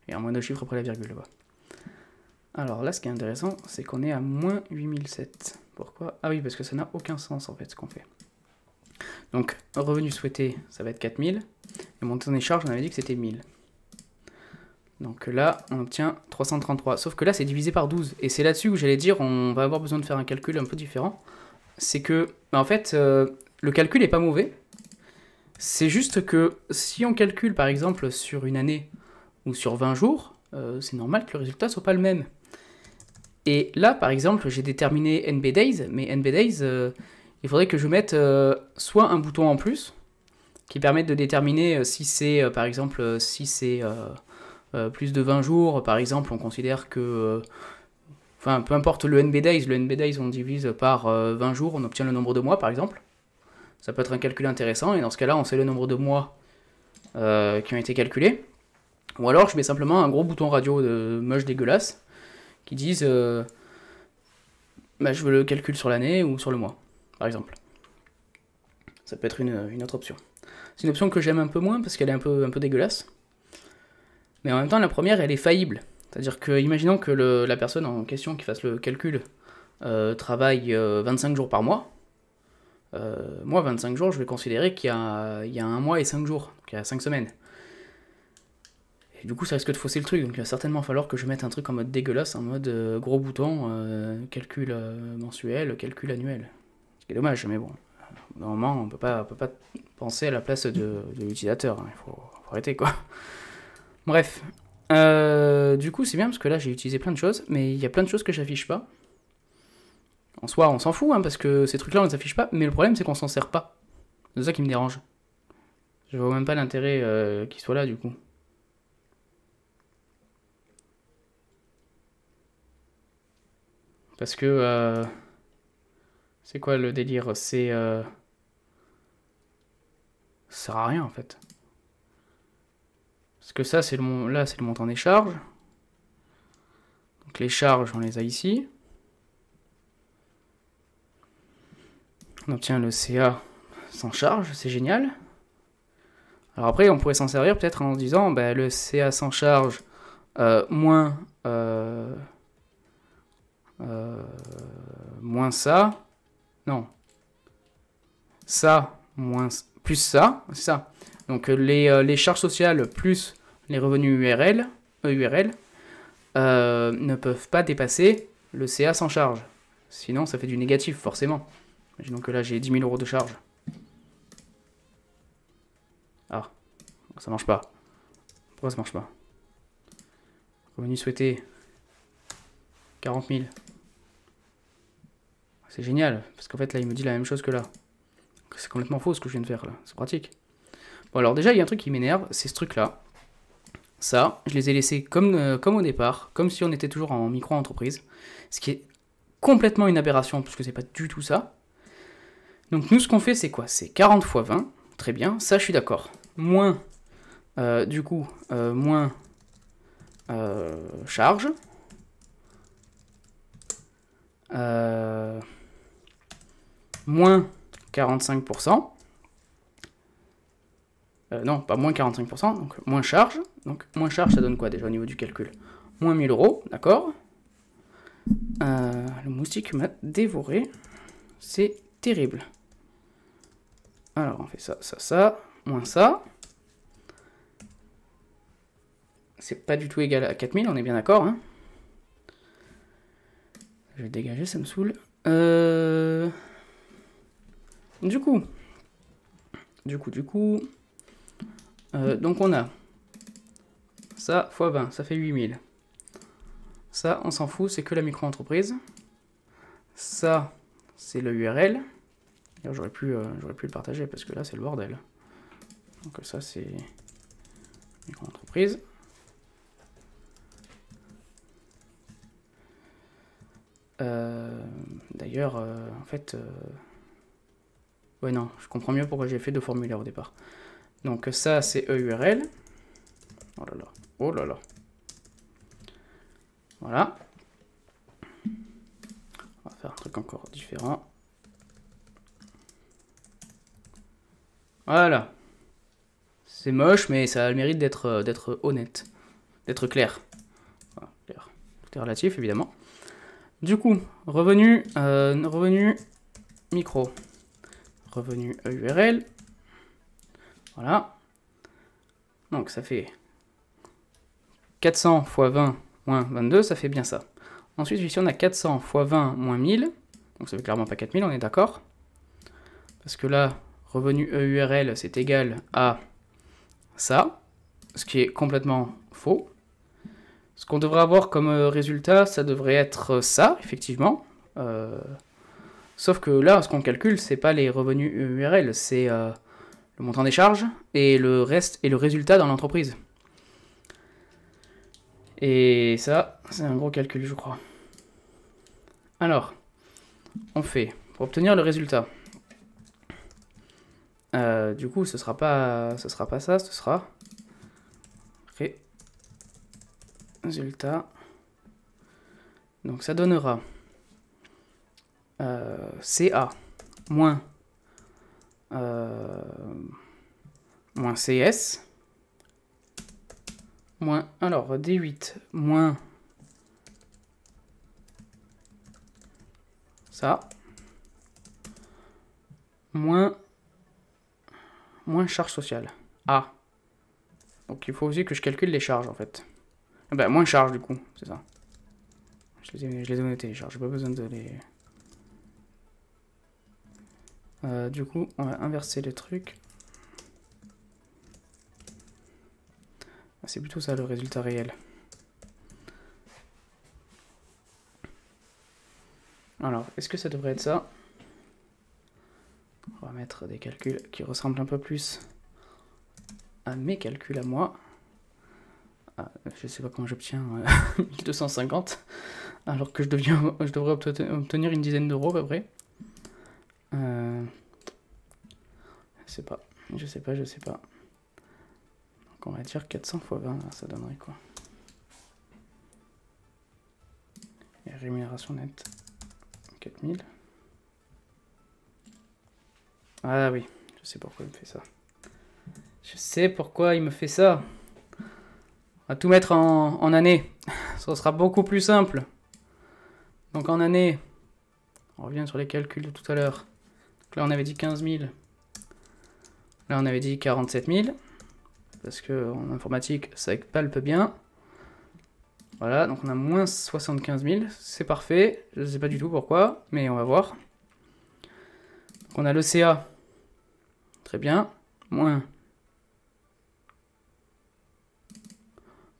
Et un moins de chiffres après la virgule là-bas. Alors là, ce qui est intéressant, c'est qu'on est à moins 8007. Pourquoi? Ah oui, parce que ça n'a aucun sens en fait ce qu'on fait. Donc, revenu souhaité, ça va être 4000. Et montant des charges, on avait dit que c'était 1000. Donc là, on obtient 333. Sauf que là, c'est divisé par 12. Et c'est là-dessus où j'allais dire, on va avoir besoin de faire un calcul un peu différent. C'est que, en fait, le calcul n'est pas mauvais. C'est juste que si on calcule, par exemple, sur une année ou sur 20 jours, c'est normal que le résultat soit pas le même. Et là, par exemple, j'ai déterminé NB Days, mais NB Days, il faudrait que je mette soit un bouton en plus, qui permette de déterminer si c'est, par exemple, si c'est plus de 20 jours, par exemple, on considère que... Enfin, peu importe le NB Days, on divise par 20 jours, on obtient le nombre de mois, par exemple. Ça peut être un calcul intéressant, et dans ce cas-là, on sait le nombre de mois qui ont été calculés. Ou alors, je mets simplement un gros bouton radio de moche dégueulasse, qui disent bah, je veux le calcul sur l'année ou sur le mois, par exemple. Ça peut être une autre option. C'est une option que j'aime un peu moins, parce qu'elle est un peu dégueulasse. Mais en même temps, la première, elle est faillible. C'est-à-dire que, imaginons que la personne en question qui fasse le calcul travaille 25 jours par mois. Moi, 25 jours, je vais considérer qu'il y a un mois et 5 jours, donc il y a 5 semaines. Et du coup, ça risque de fausser le truc, donc il va certainement falloir que je mette un truc en mode dégueulasse, en mode gros bouton, calcul mensuel, calcul annuel. Ce qui est dommage, mais bon. Normalement, on peut pas penser à la place de l'utilisateur, hein. Il faut arrêter, quoi. Bref. Du coup, c'est bien parce que là, j'ai utilisé plein de choses, mais il y a plein de choses que j'affiche pas. En soi, on s'en fout, hein, parce que ces trucs-là, on les affiche pas, mais le problème, c'est qu'on s'en sert pas. C'est ça qui me dérange. Je vois même pas l'intérêt qu'il soit là, du coup. Parce que... c'est quoi le délire? C'est... ça sert à rien, en fait. Parce que ça, c'est là, c'est le montant des charges. Donc les charges, on les a ici. On obtient le CA sans charge, c'est génial. Alors après, on pourrait s'en servir peut-être en se disant, bah, le CA sans charge moins ça. Non. Ça moins plus ça, c'est ça. Donc les charges sociales plus les revenus URL ne peuvent pas dépasser le CA sans charge. Sinon, ça fait du négatif, forcément. Imaginons que là, j'ai 10 000 € de charge. Ah, ça marche pas. Pourquoi ça marche pas? Revenu souhaité, 40 000. C'est génial, parce qu'en fait, là, il me dit la même chose que là. C'est complètement faux ce que je viens de faire, là. C'est pratique. Bon, alors déjà, il y a un truc qui m'énerve, c'est ce truc-là. Ça, je les ai laissés comme au départ, comme si on était toujours en micro-entreprise. Ce qui est complètement une aberration, parce que c'est pas du tout ça. Donc nous, ce qu'on fait, c'est quoi? C'est 40 fois 20, très bien, ça, je suis d'accord. Moins, du coup, moins charge. Moins 45%. Non, pas moins 45%, donc moins charge. Donc moins charge, ça donne quoi déjà au niveau du calcul? moins 1000 euros, d'accord. Le moustique m'a dévoré. C'est terrible. Alors, on fait ça, ça, ça, moins ça. C'est pas du tout égal à 4000, on est bien d'accord, hein. Je vais dégager, ça me saoule. Du coup, donc on a ça x 20, ça fait 8000. Ça, on s'en fout, c'est que la micro-entreprise. Ça, c'est le URL. J'aurais pu le partager parce que là, c'est le bordel. Donc ça, c'est micro-entreprise. D'ailleurs, en fait... Ouais, non, je comprends mieux pourquoi j'ai fait deux formulaires au départ. Donc ça, c'est EURL. Oh là là, oh là là. Voilà. On va faire un truc encore différent. Voilà. C'est moche, mais ça a le mérite d'être honnête, d'être clair. Voilà, clair. Tout est relatif, évidemment. Du coup, revenu micro. Revenu EURL. Voilà. Donc ça fait 400 x 20 moins 22, ça fait bien ça. Ensuite, ici, on a 400 x 20 moins 1000. Donc ça fait clairement pas 4000, on est d'accord. Parce que là, revenu EURL, c'est égal à ça. Ce qui est complètement faux. Ce qu'on devrait avoir comme résultat, ça devrait être ça, effectivement. Sauf que là, ce qu'on calcule, c'est pas les revenus URL, c'est le montant des charges et le reste et le résultat dans l'entreprise. Et ça, c'est un gros calcul, je crois. Alors, on fait, pour obtenir le résultat, du coup, ce sera pas ça, ce sera résultat. Donc ça donnera CA moins CS moins, alors D8 moins ça moins charge sociale. Ah. Donc il faut aussi que je calcule les charges en fait. Ben, moins charge du coup, c'est ça. Je les ai notés les charges, j'ai pas besoin de les... du coup, on va inverser les trucs. C'est plutôt ça le résultat réel. Alors, est-ce que ça devrait être ça? On va mettre des calculs qui ressemblent un peu plus à mes calculs à moi. Ah, je sais pas comment j'obtiens 1250, alors que je devrais obtenir une dizaine d'euros à peu près. Je sais pas. Donc on va dire 400 x 20, là, ça donnerait quoi? Et rémunération nette, 4000. Ah oui, je sais pourquoi il me fait ça. Je sais pourquoi il me fait ça. On va tout mettre en année. Ça sera beaucoup plus simple. Donc en année, on revient sur les calculs de tout à l'heure. Là on avait dit 15 000. Là on avait dit 47 000. Parce que en informatique, ça palpe bien. Voilà, donc on a moins 75 000. C'est parfait. Je ne sais pas du tout pourquoi, mais on va voir. Donc on a le CA. Très bien. Moins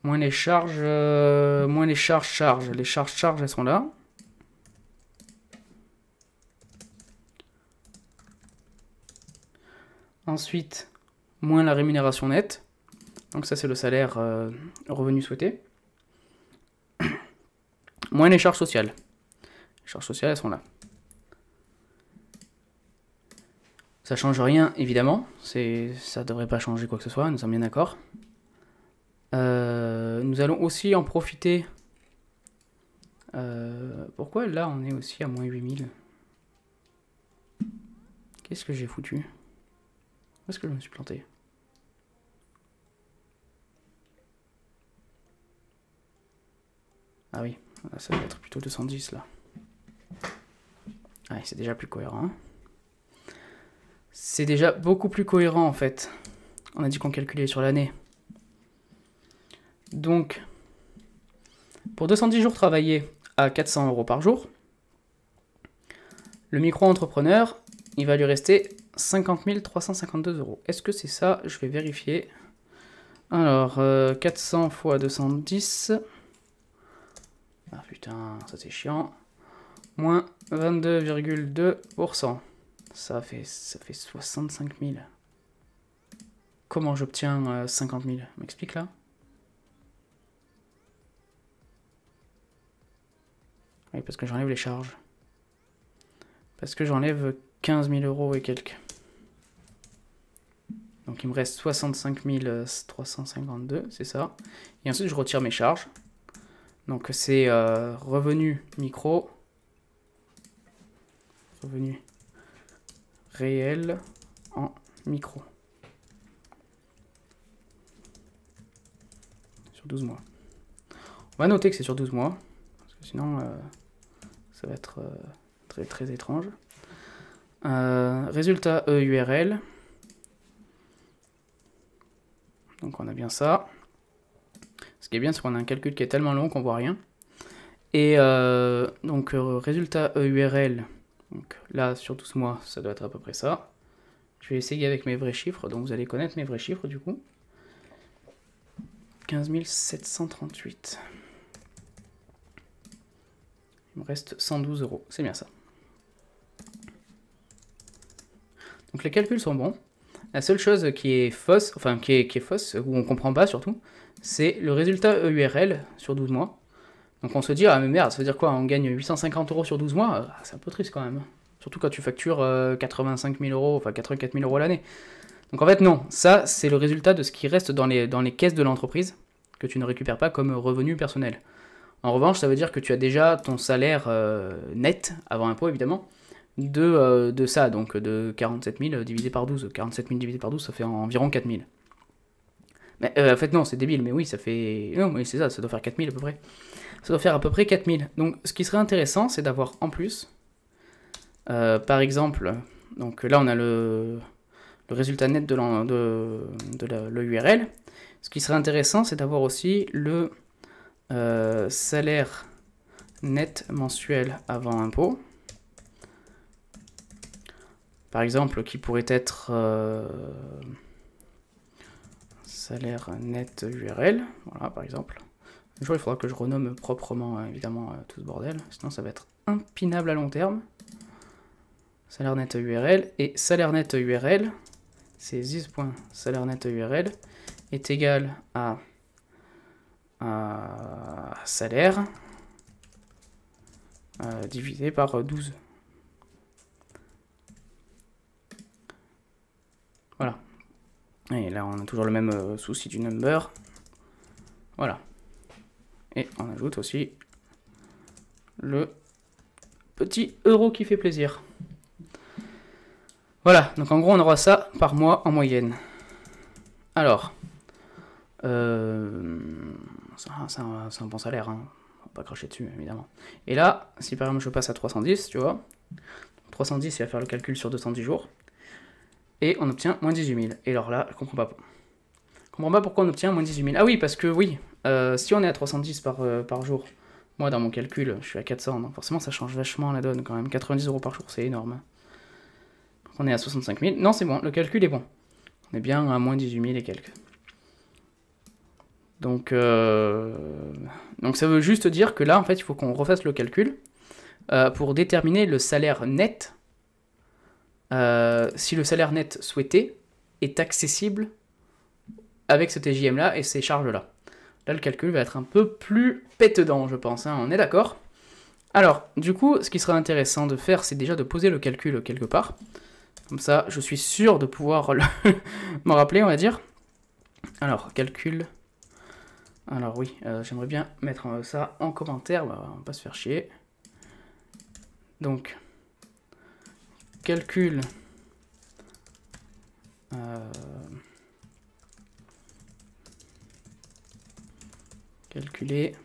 les charges. Moins les charges. Les charges, elles sont là. Ensuite, moins la rémunération nette. Donc ça, c'est le salaire revenu souhaité. Moins les charges sociales. Les charges sociales, elles sont là. Ça change rien, évidemment. Ça devrait pas changer quoi que ce soit, nous sommes bien d'accord. Nous allons aussi en profiter. Pourquoi là, on est aussi à moins 8000? Qu'est-ce que j'ai foutu? Où est-ce que je me suis planté? Ah oui, là, ça va être plutôt 210 là. Ouais, c'est déjà plus cohérent. C'est déjà beaucoup plus cohérent en fait. On a dit qu'on calculait sur l'année. Donc, pour 210 jours travaillés à 400 € par jour, le micro-entrepreneur, il va lui rester 50 352 €. Est-ce que c'est ça? Je vais vérifier. Alors, 400 fois 210. Ah putain, ça c'est chiant. Moins 22,2%. Ça fait 65 000. Comment j'obtiens 50 000? M'explique là? Oui, parce que j'enlève les charges. Parce que j'enlève 15 000 € et quelques. Donc il me reste 65 352, c'est ça. Et ensuite je retire mes charges. Donc c'est revenu micro. Revenu réel en micro. Sur 12 mois. On va noter que c'est sur 12 mois. Parce que sinon ça va être très très étrange. Résultat EURL. Donc on a bien ça. Ce qui est bien, c'est qu'on a un calcul qui est tellement long qu'on voit rien. Et donc résultat EURL, donc là sur 12 mois, ça doit être à peu près ça. Je vais essayer avec mes vrais chiffres, donc vous allez connaître mes vrais chiffres du coup. 15 738. Il me reste 112 €, c'est bien ça. Donc les calculs sont bons. La seule chose qui est fausse, enfin qui est fausse, où on ne comprend pas surtout, c'est le résultat EURL sur 12 mois. Donc on se dit, ah mais merde, ça veut dire quoi? On gagne 850 € sur 12 mois? C'est un peu triste quand même. Surtout quand tu factures 85 000 €, enfin 84 000 € l'année. Donc en fait non, ça c'est le résultat de ce qui reste dans les caisses de l'entreprise, que tu ne récupères pas comme revenu personnel. En revanche, ça veut dire que tu as déjà ton salaire net, avant impôt évidemment, de ça, donc de 47 000 divisé par 12. 47 000 divisé par 12, ça fait environ 4 000. Mais en fait non, c'est débile, mais oui, ça fait... Non, oui, c'est ça, ça doit faire 4 000 à peu près. Ça doit faire à peu près 4 000. Donc ce qui serait intéressant, c'est d'avoir en plus, par exemple, donc là on a le résultat net de l'URL. Ce qui serait intéressant, c'est d'avoir aussi le salaire net mensuel avant impôt. Par exemple, qui pourrait être salaire net URL. Voilà, par exemple. Un jour, il faudra que je renomme proprement, évidemment, tout ce bordel. Sinon, ça va être impinable à long terme. Salaire net URL. Et salaire net URL, c'est this.salaire net URL est égal à salaire divisé par 12. Voilà. Et là, on a toujours le même souci du number. Voilà. Et on ajoute aussi le petit euro qui fait plaisir. Voilà, donc en gros, on aura ça par mois en moyenne. Alors, c'est un bon salaire, hein. On va pas cracher dessus, évidemment. Et là, si par exemple je passe à 310, tu vois, 310, il va faire le calcul sur 210 jours. Et on obtient moins 18 000. Et alors là, je comprends pas. Je comprends pas pourquoi on obtient moins 18 000. Ah oui, parce que oui, si on est à 310 par jour, moi dans mon calcul, je suis à 400, donc forcément ça change vachement la donne quand même. 90 € par jour, c'est énorme. Donc on est à 65 000. Non, c'est bon, le calcul est bon. On est bien à moins 18 000 et quelques. Donc ça veut juste dire que là, en fait, il faut qu'on refasse le calcul pour déterminer le salaire net. Si le salaire net souhaité est accessible avec ce TJM là et ces charges là. Là le calcul va être un peu plus pète-dents, je pense, hein, on est d'accord? Alors, du coup, ce qui serait intéressant de faire, c'est déjà de poser le calcul quelque part. Comme ça, je suis sûr de pouvoir m'en rappeler, on va dire. Alors, calcul. Alors oui, j'aimerais bien mettre ça en commentaire, on va pas se faire chier. Donc, calcul calculer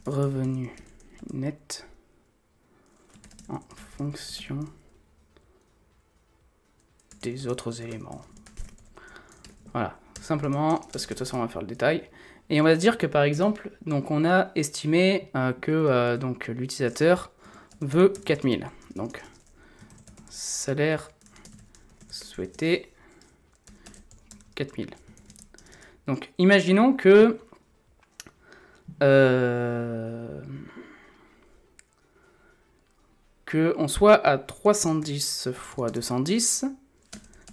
revenu net en fonction des autres éléments. Voilà, simplement parce que de toute façon on va faire le détail. Et on va se dire que par exemple, donc on a estimé que donc l'utilisateur veut 4000. Donc salaire souhaité 4000. Donc imaginons que on soit à 310 fois 210,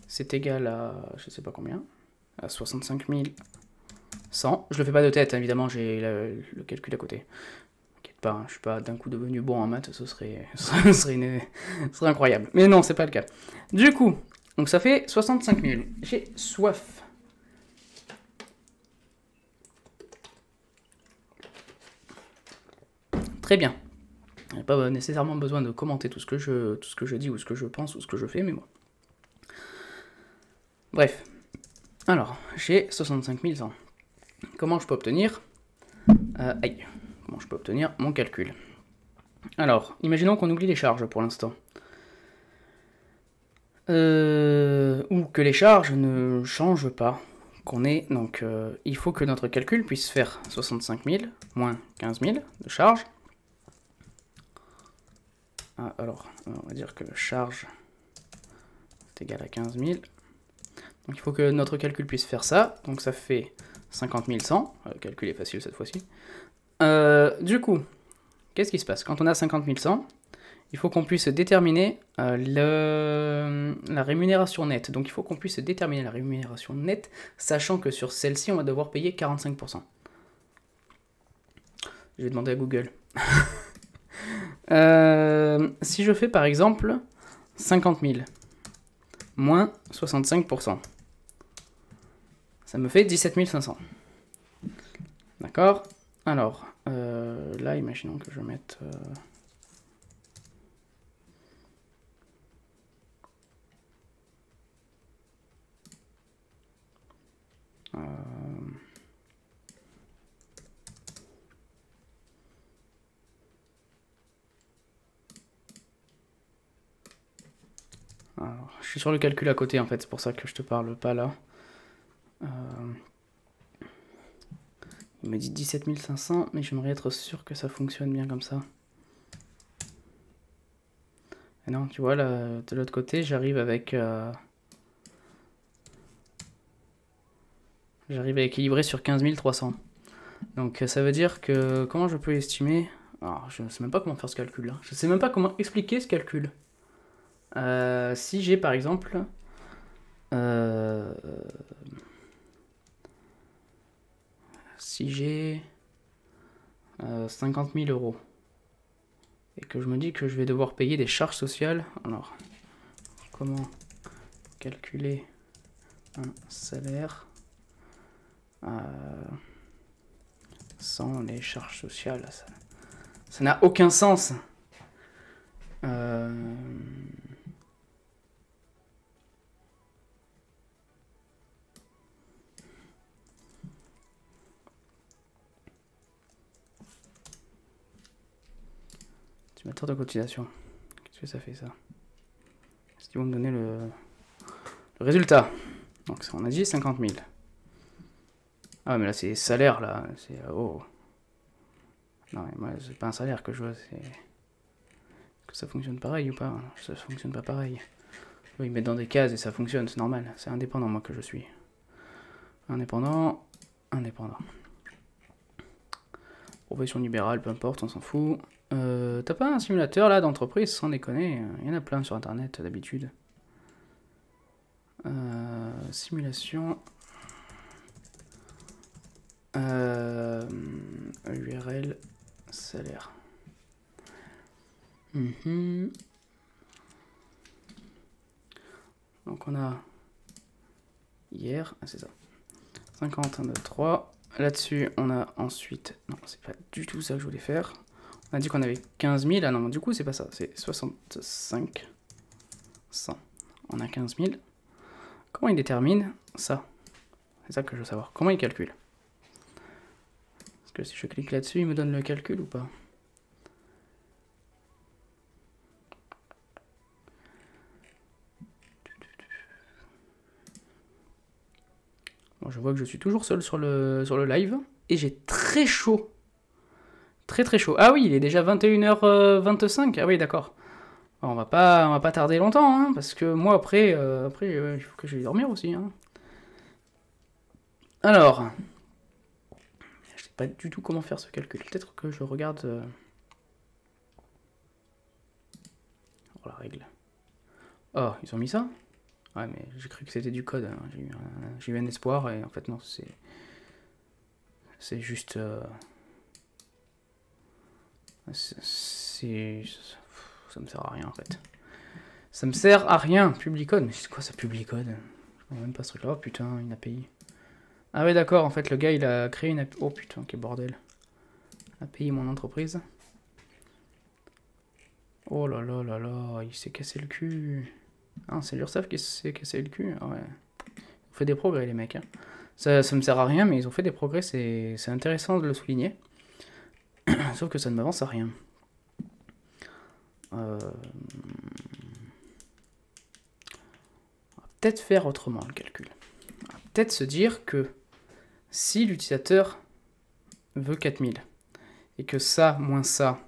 c'est égal à, je sais pas combien, à 65 100. Je le fais pas de tête, hein, évidemment, j'ai le calcul à côté. T'inquiète pas, hein, je suis pas d'un coup devenu bon en maths, ce serait incroyable. Mais non, c'est pas le cas. Du coup, donc ça fait 65 000. J'ai soif. Très bien. Il n'y a pas nécessairement besoin de commenter tout ce que je dis ou ce que je pense ou ce que je fais, mais bon. Bref. Alors, j'ai 65 100. Comment je peux obtenir comment je peux obtenir mon calcul? Alors, imaginons qu'on oublie les charges pour l'instant. Ou que les charges ne changent pas. Donc, il faut que notre calcul puisse faire 65 000 moins 15 000 de charges. Alors, on va dire que charge est égal à 15 000. Donc il faut que notre calcul puisse faire ça. Donc ça fait 50 100. Le calcul est facile cette fois-ci. Du coup, qu'est-ce qui se passe? Quand on a 50 100, il faut qu'on puisse déterminer la rémunération nette. Donc il faut qu'on puisse déterminer la rémunération nette, sachant que sur celle-ci, on va devoir payer 45%. Je vais demander à Google. Si je fais par exemple 50 000 moins 65%, ça me fait 17 500. D'accord? Alors, là, imaginons que je mette... Alors, je suis sur le calcul à côté en fait, c'est pour ça que je te parle pas là. Il me dit 17 500, mais j'aimerais être sûr que ça fonctionne bien comme ça. Et non, tu vois, là, de l'autre côté, j'arrive avec... J'arrive à équilibrer sur 15 300. Donc ça veut dire que... Comment je peux estimer... Alors, je ne sais même pas comment faire ce calcul-là. Je ne sais même pas comment expliquer ce calcul. Si j'ai par exemple... si j'ai 50 000 euros et que je me dis que je vais devoir payer des charges sociales, alors comment calculer un salaire sans les charges sociales? Ça n'a aucun sens. Estimateur de cotisation. Qu'est-ce que ça fait ça? Est-ce qu'ils vont me donner le résultat? Donc on a dit 50 000. Ah mais là c'est salaire là. C'est oh. Non mais moi c'est pas un salaire que je vois. C'est... Est-ce que ça fonctionne pareil ou pas? Ça fonctionne pas pareil. Ils mettent dans des cases et ça fonctionne, c'est normal. C'est indépendant moi que je suis. Indépendant. Profession libérale, peu importe, on s'en fout. T'as pas un simulateur là d'entreprise, sans déconner? Il y en a plein sur internet d'habitude. Simulation. URL salaire. Donc on a hier, c'est ça. 50, 1, 2, 3. Là-dessus, on a ensuite... Non, c'est pas du tout ça que je voulais faire. On a dit qu'on avait 15 000. Ah non, du coup, c'est pas ça. C'est 65 100. On a 15 000. Comment il détermine ça? C'est ça que je veux savoir. Comment il calcule? Parce que si je clique là-dessus, il me donne le calcul ou pas? Bon, je vois que je suis toujours seul sur le live. Et j'ai très chaud. Très très chaud. Ah oui, il est déjà 21h25. Ah oui, d'accord. On va pas tarder longtemps, hein, parce que moi après, il faut que j'aille dormir aussi. Hein. Alors, je sais pas du tout comment faire ce calcul. Peut-être que je regarde oh, la règle. Oh, ils ont mis ça? Ouais, mais j'ai cru que c'était du code. Hein. J'ai eu un espoir et en fait non, c'est juste. Ça me sert à rien en fait. Ça me sert à rien, Publicode. Mais c'est quoi ça, Publicode? Je comprends même pas ce truc là. Oh putain, une API. Ah ouais, d'accord, en fait, le gars il a créé une API. Oh putain, quel bordel. API, mon entreprise. Oh là là là là, il s'est cassé le cul. Ah, c'est l'URSSAF qui s'est cassé le cul. Ah ouais. Ils ont fait des progrès, les mecs. Hein. Ça me sert à rien, mais ils ont fait des progrès, c'est intéressant de le souligner. Sauf que ça ne m'avance à rien. On va peut-être faire autrement le calcul. On va peut-être se dire que si l'utilisateur veut 4000 et que ça moins ça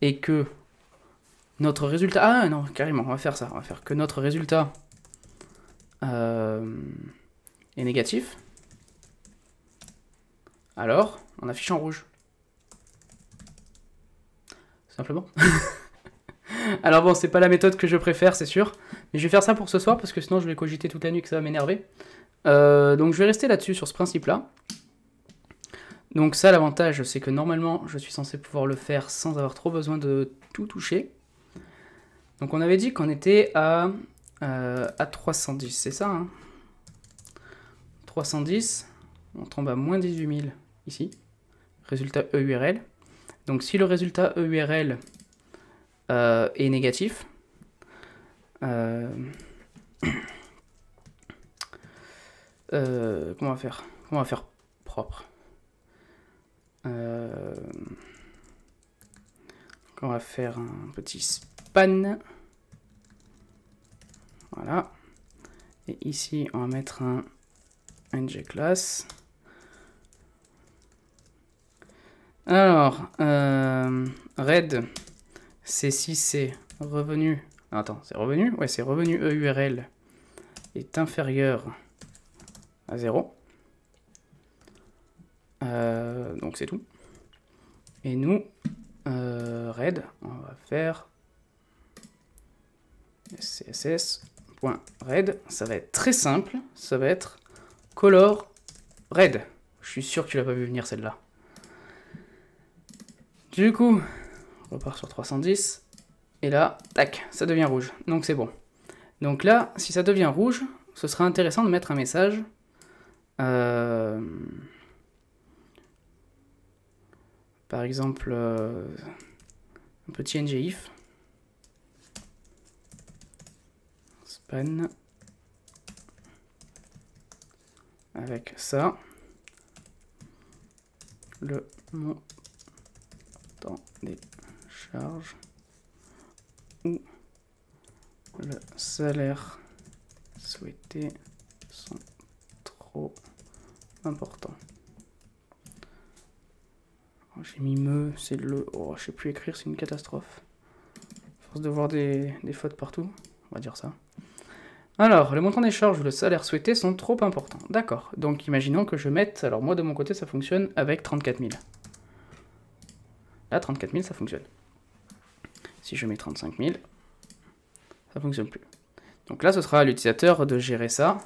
et que notre résultat... Ah non, carrément, on va faire ça. On va faire que notre résultat est négatif. Alors, on affiche en rouge. Simplement. Alors bon, c'est pas la méthode que je préfère, c'est sûr. Mais je vais faire ça pour ce soir, parce que sinon je vais cogiter toute la nuit que ça va m'énerver. Donc je vais rester là-dessus, sur ce principe-là. Donc ça, l'avantage, c'est que normalement, je suis censé pouvoir le faire sans avoir trop besoin de tout toucher. Donc on avait dit qu'on était à 310, c'est ça, hein, 310, on tombe à moins 18 000 ici. Résultat EURL. Donc si le résultat EURL est négatif, comment on va faire? Comment on va faire propre? On va faire un petit span. Voilà. Et ici, on va mettre un ngClass. Alors, red, c'est si c'est revenu... Attends, c'est revenu? Ouais, c'est revenu EURL est inférieur à 0. Donc c'est tout. Et nous, red, on va faire css.red. Ça va être très simple. Ça va être color red. Je suis sûr que tu l'as pas vu venir celle-là. Du coup, on repart sur 310. Et là, tac, ça devient rouge. Donc c'est bon. Donc là, si ça devient rouge, ce serait intéressant de mettre un message. Par exemple, un petit ngIf. Span. Avec ça. Le montant des charges. Ou le salaire souhaité sont trop importants. Oh, j'ai mis me, c'est le... Oh, je sais plus écrire, c'est une catastrophe. À force de voir des fautes partout, on va dire ça. Alors, le montant des charges ou le salaire souhaité sont trop importants. D'accord, donc imaginons que je mette... Alors moi, de mon côté, ça fonctionne avec 34 000. Là, 34 000, ça fonctionne. Si je mets 35 000, ça fonctionne plus. Donc là, ce sera à l'utilisateur de gérer ça.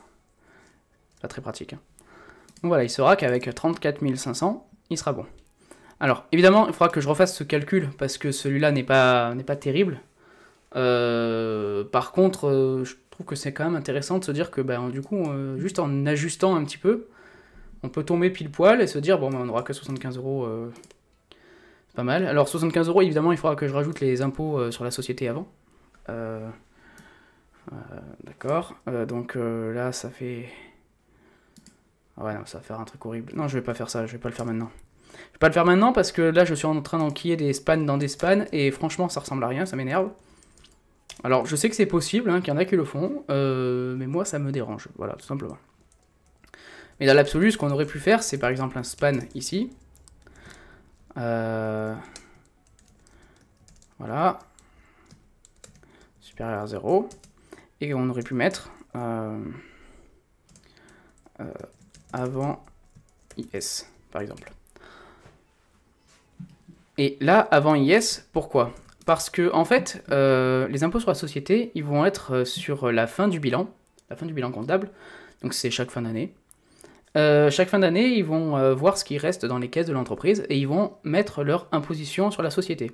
Pas très pratique. Hein. Donc voilà, il saura qu'avec 34 500, il sera bon. Alors, évidemment, il faudra que je refasse ce calcul, parce que celui-là n'est pas terrible. Par contre, je trouve que c'est quand même intéressant de se dire que, ben, du coup, juste en ajustant un petit peu, on peut tomber pile poil et se dire, bon, ben, on n'aura que 75 €. Pas mal. Alors 75 €, évidemment, il faudra que je rajoute les impôts sur la société avant. D'accord. Donc là, ça fait Ah ouais, non, ça va faire un truc horrible. Non, je vais pas faire ça, je vais pas le faire maintenant. Je vais pas le faire maintenant parce que là, je suis en train d'enquiller des spans dans des spans, et franchement, ça ressemble à rien, ça m'énerve. Alors, je sais que c'est possible, hein, qu'il y en a qui le font, mais moi, ça me dérange, voilà, tout simplement. Mais dans l'absolu, ce qu'on aurait pu faire, c'est par exemple un span ici. Voilà. Supérieur à 0. Et on aurait pu mettre avant IS, par exemple. Et là, avant IS, pourquoi? Parce que, en fait, les impôts sur la société, ils vont être sur la fin du bilan comptable. Donc c'est chaque fin d'année. Chaque fin d'année, ils vont voir ce qui reste dans les caisses de l'entreprise et ils vont mettre leur imposition sur la société.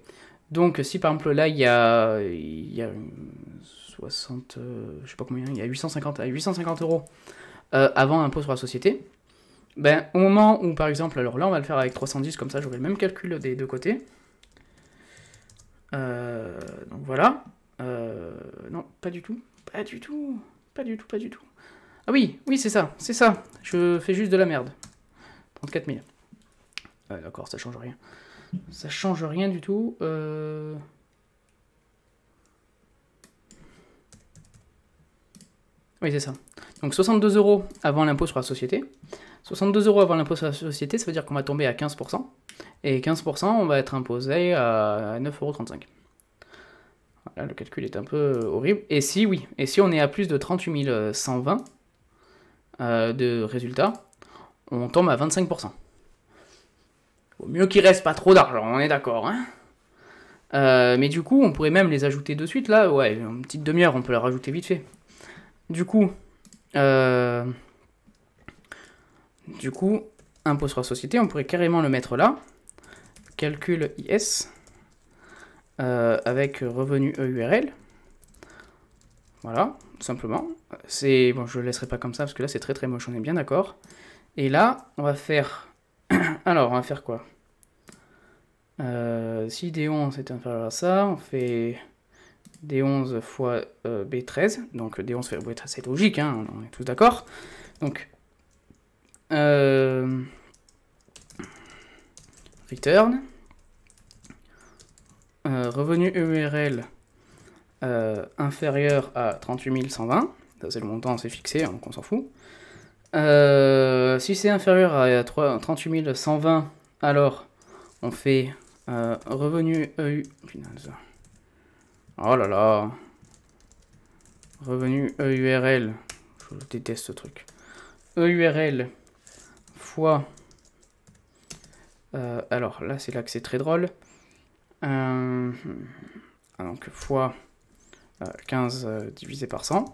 Donc si par exemple là, il y a 60, je sais pas combien, il y a 850 euros avant impôt sur la société, ben, au moment où, par exemple, alors là, on va le faire avec 310, comme ça, j'aurai le même calcul des deux côtés. Donc voilà. Non, pas du tout. Pas du tout. Pas du tout, pas du tout. Ah oui, oui, c'est ça, c'est ça. Je fais juste de la merde. 34 000. Ouais, d'accord, ça change rien. Ça change rien du tout. Oui, c'est ça. Donc 62 euros avant l'impôt sur la société. 62 euros avant l'impôt sur la société, ça veut dire qu'on va tomber à 15%. Et 15%, on va être imposé à 9,35 €. Voilà, le calcul est un peu horrible. Et si, oui, et si on est à plus de 38 120 de résultats, on tombe à 25%. Vaut mieux qu'il reste pas trop d'argent, on est d'accord, hein. Mais du coup, on pourrait même les ajouter de suite, là. Ouais, une petite demi-heure, on peut les rajouter vite fait. Du coup, impôt sur la société, on pourrait carrément le mettre là. Calcul IS avec revenu EURL. Voilà, tout simplement. Bon, je le laisserai pas comme ça parce que là c'est très très moche, on est bien d'accord. Et là, on va faire. Alors, on va faire quoi? Si D11 est inférieur à ça, on fait D11 fois B13. Donc D11 fait B13, c'est logique, hein, on est tous d'accord. Donc, return. Revenu EURL inférieur à 38 120. Ça, c'est le montant, c'est fixé, donc on s'en fout. Si c'est inférieur à 38 120, alors on fait revenu EU. Oh là là. Revenu EURL. Je déteste ce truc. EURL fois. Alors là, c'est là que c'est très drôle. Donc fois 15 divisé par 100.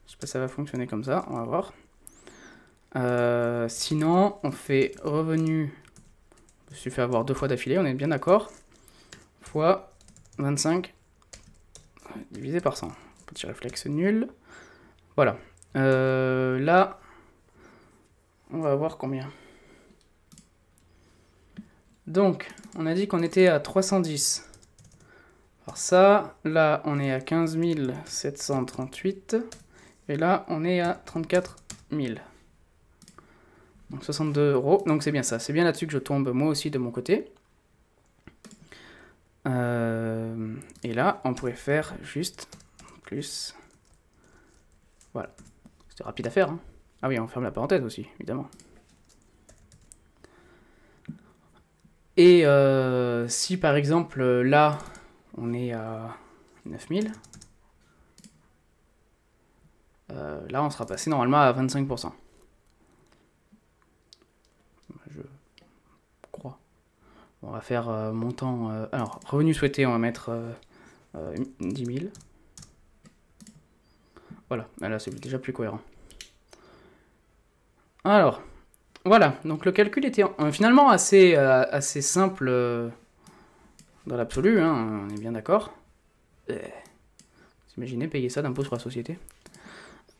Je sais pas si ça va fonctionner comme ça, on va voir. Sinon, on fait revenu. Je me suis fait avoir deux fois d'affilée, on est bien d'accord. Fois 25 divisé par 100. Petit réflexe nul. Voilà. Là, on va voir combien. Donc, on a dit qu'on était à 310. Alors ça, là, on est à 15 738. Et là, on est à 34 000. Donc 62 €. Donc c'est bien ça. C'est bien là-dessus que je tombe moi aussi de mon côté. Et là, on pourrait faire juste plus. Voilà. C'était rapide à faire. Hein. Ah oui, on ferme la parenthèse aussi, évidemment. Et si par exemple, là, on est à 9000, là, on sera passé normalement à 25%. Je crois. On va faire montant... alors, revenu souhaité, on va mettre 10 000. Voilà, là, c'est déjà plus cohérent. Alors, voilà, donc le calcul était finalement assez simple dans l'absolu, hein, on est bien d'accord. Vous imaginez payer ça d'impôt sur la société?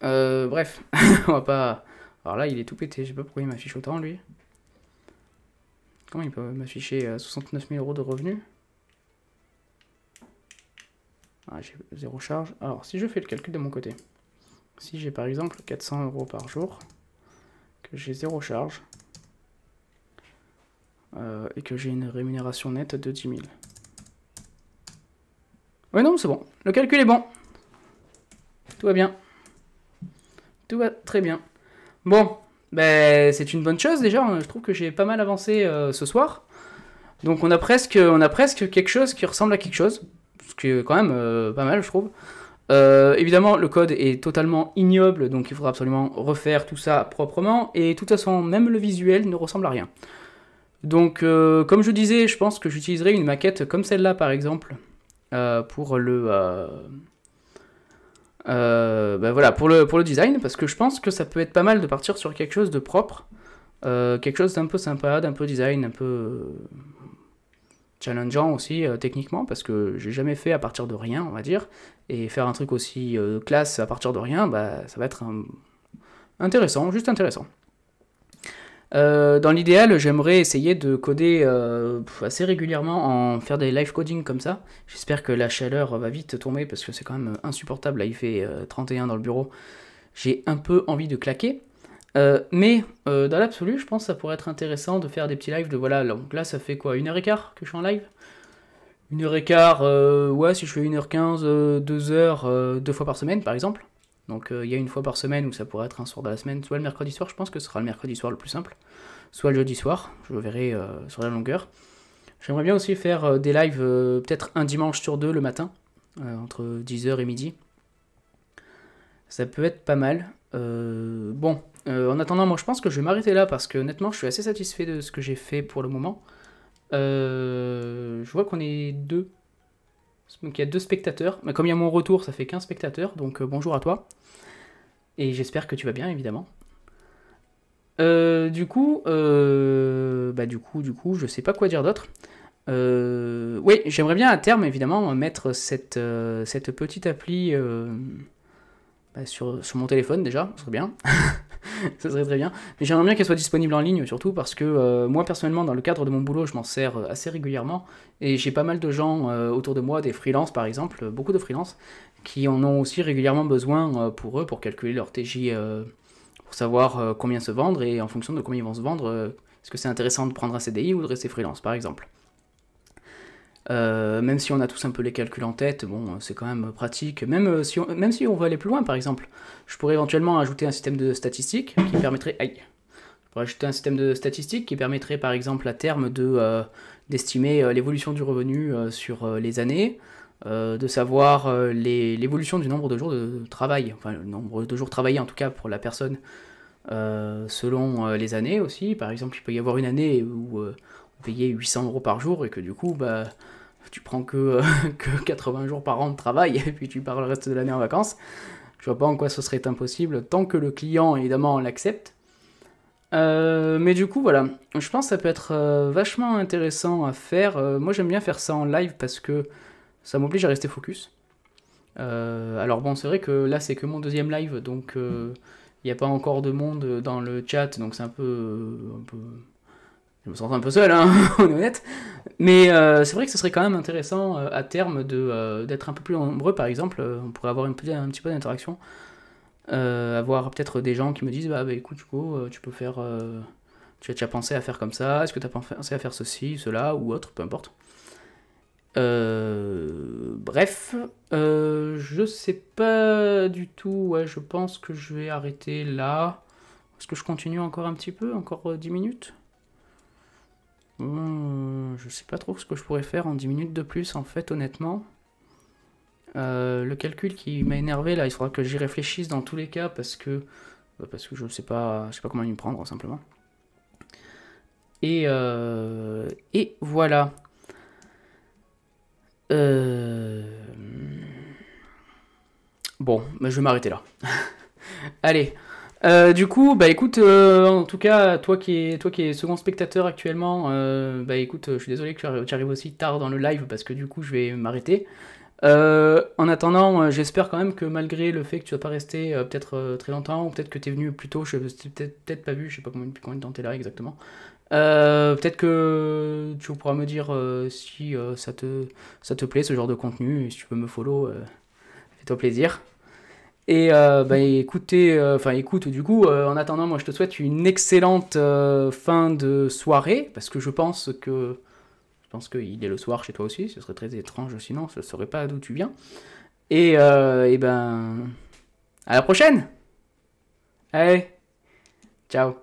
Bref, on va pas... Alors là, il est tout pété, je sais pas pourquoi il m'affiche autant, lui. Comment il peut m'afficher 69 000 € de revenus? Ah, j'ai zéro charge. Alors, si je fais le calcul de mon côté, si j'ai par exemple 400 € par jour, que j'ai 0 charge. Et que j'ai une rémunération nette de 10 000. Ouais, non, c'est bon. Le calcul est bon. Tout va bien. Tout va très bien. Bon, ben, c'est une bonne chose déjà. Je trouve que j'ai pas mal avancé ce soir. Donc on a presque quelque chose qui ressemble à quelque chose. Ce qui est quand même pas mal, je trouve. Évidemment, le code est totalement ignoble, donc il faudra absolument refaire tout ça proprement. Et de toute façon, même le visuel ne ressemble à rien. Donc, comme je disais, je pense que j'utiliserai une maquette comme celle-là, par exemple, pour le... ben voilà, pour le design, parce que je pense que ça peut être pas mal de partir sur quelque chose de propre, quelque chose d'un peu sympa, d'un peu design, un peu challengeant aussi techniquement, parce que j'ai jamais fait à partir de rien, on va dire, et faire un truc aussi classe à partir de rien, bah, ça va être intéressant, juste intéressant. Dans l'idéal, j'aimerais essayer de coder assez régulièrement, faire des live coding comme ça. J'espère que la chaleur va vite tomber parce que c'est quand même insupportable. Là, il fait 31 dans le bureau. J'ai un peu envie de claquer. Mais dans l'absolu, je pense que ça pourrait être intéressant de faire des petits lives de voilà. Donc là, ça fait quoi, 1h15 que je suis en live? 1h15, ouais, si je fais 1h15, 2h, 2 fois par semaine par exemple. Donc il y a une fois par semaine où ça pourrait être un soir de la semaine, soit le mercredi soir, je pense que ce sera le mercredi soir le plus simple, soit le jeudi soir, je verrai sur la longueur. J'aimerais bien aussi faire des lives peut-être un dimanche sur deux le matin, entre 10h et midi. Ça peut être pas mal. Bon, en attendant, moi je pense que je vais m'arrêter là parce que honnêtement je suis assez satisfait de ce que j'ai fait pour le moment. Je vois qu'on est deux. Donc il y a 2 spectateurs. Mais comme il y a mon retour, ça fait 15 spectateurs. Donc bonjour à toi. Et j'espère que tu vas bien, évidemment. Du coup, je sais pas quoi dire d'autre. Oui, j'aimerais bien à terme, évidemment, mettre cette petite appli sur mon téléphone déjà, ce serait bien. Ça serait très bien. Mais j'aimerais bien qu'elle soit disponible en ligne, surtout parce que moi, personnellement, dans le cadre de mon boulot, je m'en sers assez régulièrement. Et j'ai pas mal de gens autour de moi, des freelances par exemple, beaucoup de freelances, qui en ont aussi régulièrement besoin pour eux, pour calculer leur TJ, pour savoir combien se vendre, et en fonction de combien ils vont se vendre, est-ce que c'est intéressant de prendre un CDI ou de rester freelance, par exemple. Même si on a tous un peu les calculs en tête, bon, c'est quand même pratique. Même si on veut aller plus loin, par exemple, je pourrais éventuellement ajouter un système de statistiques qui permettrait... Aïe. Je pourrais ajouter un système de statistiques qui permettrait, par exemple, à terme d'estimer l'évolution du revenu sur les années, de savoir l'évolution du nombre de jours de travail, enfin le nombre de jours travaillés en tout cas pour la personne selon les années aussi. Par exemple, il peut y avoir une année où on payait 800 € par jour et que du coup, bah, tu prends que 80 jours par an de travail et puis tu pars le reste de l'année en vacances. Je vois pas en quoi ce serait impossible tant que le client évidemment l'accepte. Mais du coup, voilà, je pense que ça peut être vachement intéressant à faire. Moi, j'aime bien faire ça en live parce que ça m'oblige à rester focus. Alors bon, c'est vrai que là, c'est que mon deuxième live, donc il n'y a pas encore de monde dans le chat, donc c'est un peu... Je me sens un peu seul, hein, on est honnête. Mais c'est vrai que ce serait quand même intéressant à terme d'être un peu plus nombreux, par exemple. On pourrait avoir un petit peu d'interaction. Avoir peut-être des gens qui me disent bah écoute, Hugo, tu peux faire. Tu as déjà pensé à faire comme ça? Est-ce que tu as pensé à faire ceci, cela ou autre? Peu importe. Bref, je sais pas du tout. Ouais, je pense que je vais arrêter là. Est-ce que je continue encore un petit peu? Encore 10 minutes? Je sais pas trop ce que je pourrais faire en 10 minutes de plus, en fait, honnêtement. Le calcul qui m'a énervé, là, il faudra que j'y réfléchisse dans tous les cas, parce que je sais pas comment y prendre, simplement. Et voilà. Bon, bah, je vais m'arrêter là. Allez. Du coup, bah écoute, en tout cas, toi qui es second spectateur actuellement, bah écoute, je suis désolé que tu arrives aussi tard dans le live parce que du coup, je vais m'arrêter. En attendant, j'espère quand même que malgré le fait que tu vas pas rester peut-être très longtemps, ou peut-être que tu es venu plus tôt, je t'ai peut-être pas vu, je sais pas depuis combien de temps tu es là exactement. Peut-être que tu pourras me dire si ça te plaît ce genre de contenu, et si tu peux me follow, fais-toi plaisir. Et bah, écoutez, enfin écoute, du coup, en attendant, moi je te souhaite une excellente fin de soirée, parce que je pense qu'il est le soir chez toi aussi, ce serait très étrange sinon, je ne saurais pas d'où tu viens. Et ben, à la prochaine! Allez, ciao!